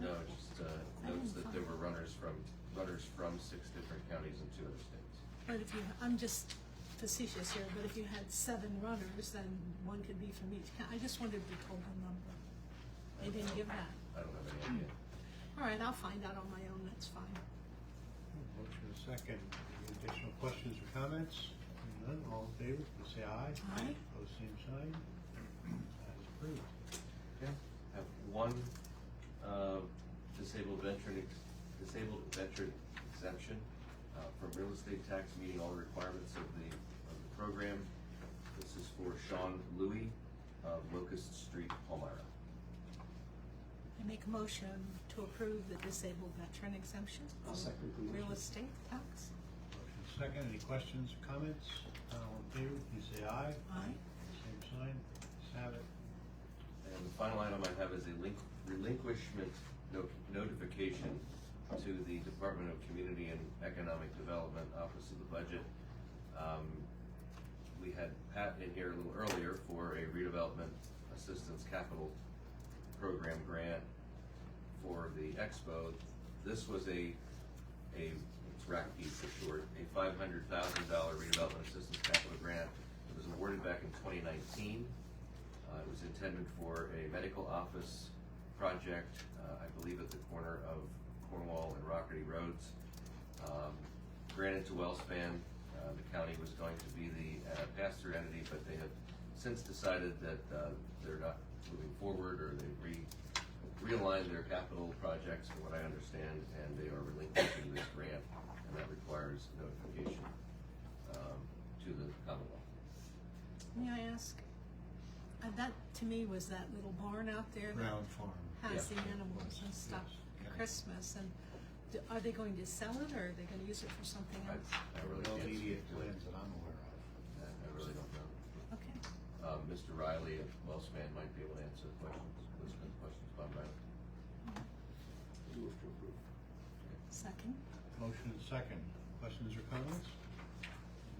No, it just notes that there were runners from 6 different counties and 2 other states. But if you, I'm just facetious here, but if you had 7 runners, then one could be from each county. I just wanted to be told the number. They didn't give that. I don't have any idea. All right, I'll find out on my own, that's fine. Motion and second, any additional questions or comments? None, all in favor, please say aye. Aye. Pose same sign. That is approved. Okay. Have one disabled veteran exemption from real estate tax, meeting all the requirements of the program. This is for Sean Louie of Locust Street, Palmyra. I make a motion to approve the disabled veteran exemption. I'll second the motion. Real estate tax. Motion second, any questions or comments? All in favor, please say aye. Aye. Same sign, let's have it. And the final item I have is a relinquishment notification to the Department of Community and Economic Development, Office of the Budget. We had Pat in here a little earlier for a redevelopment assistance capital program grant for the expo. This was it's RACP for short, a $500,000 redevelopment assistance capital grant. It was awarded back in 2019. It was intended for a medical office project, I believe at the corner of Cornwall and Rockerty Roads. Granted to Wellspan. The county was going to be the pass-through entity, but they have since decided that they're not moving forward, or they realigned their capital projects, from what I understand, and they are relinquishing this grant, and that requires notification to the Commonwealth. May I ask, that to me was that little barn out there that Brown Farm. has Yeah. the animals and stuff Yes. for Christmas, and are they going to sell it, or are they going to use it for something else? I really No can't immediate speak to it. plans that I'm aware of. I really don't know. Okay. Mr. Riley of Wellspan might be able to answer the questions, listen to the questions about Riley. Move to approve. Second. Motion and second, questions or comments?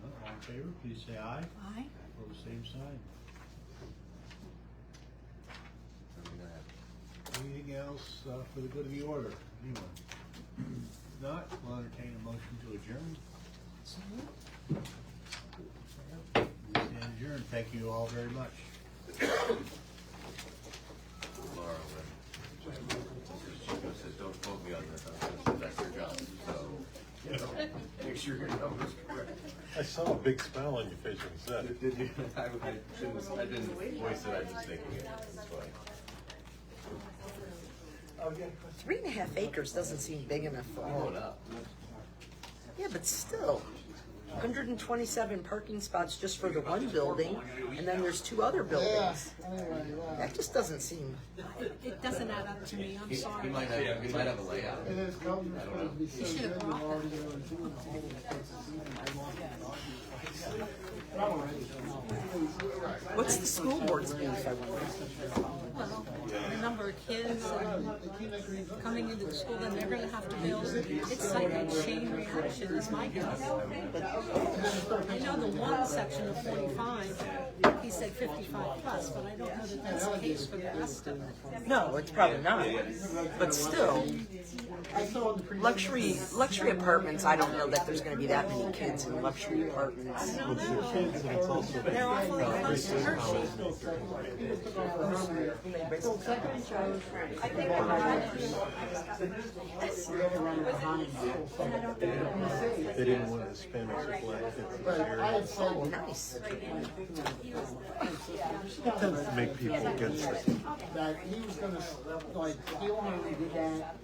None, all in favor, please say aye. Aye. Pose same sign. Everything I have. Anything else for the good of the order? Anyone? If not, we'll entertain a motion to adjourn. So We stand adjourned. Thank you all very much. sure your number's correct. I saw a big smile on your face when you said it. Did you? I didn't voice it, I was just thinking it. That's fine. 3.5 acres doesn't seem big enough for Blow all. it up. Yeah, but still, 127 parking spots just for the one building, and then there's 2 other buildings. That just doesn't seem. It doesn't add up to me, I'm sorry. He might have a layout. It is coming, it's supposed to be so You should good, have and brought already that. doing doing all the places, even I want to. But I'm already. What's the school board's beef, I wonder? Well, the number of kids coming into the school, then they're gonna have to build, it's like a chain reaction, is my guess. I know the one section of 45, he said 55 plus, but I don't know that that's the case for the rest of it. No, it's probably not. But still, luxury apartments, I don't know that there's gonna be that many kids in luxury apartments. They're awfully close to Hershey. They didn't want to spend their flag. Oh, nice. It does make people get sick. That he was gonna, like, he wanted to do that.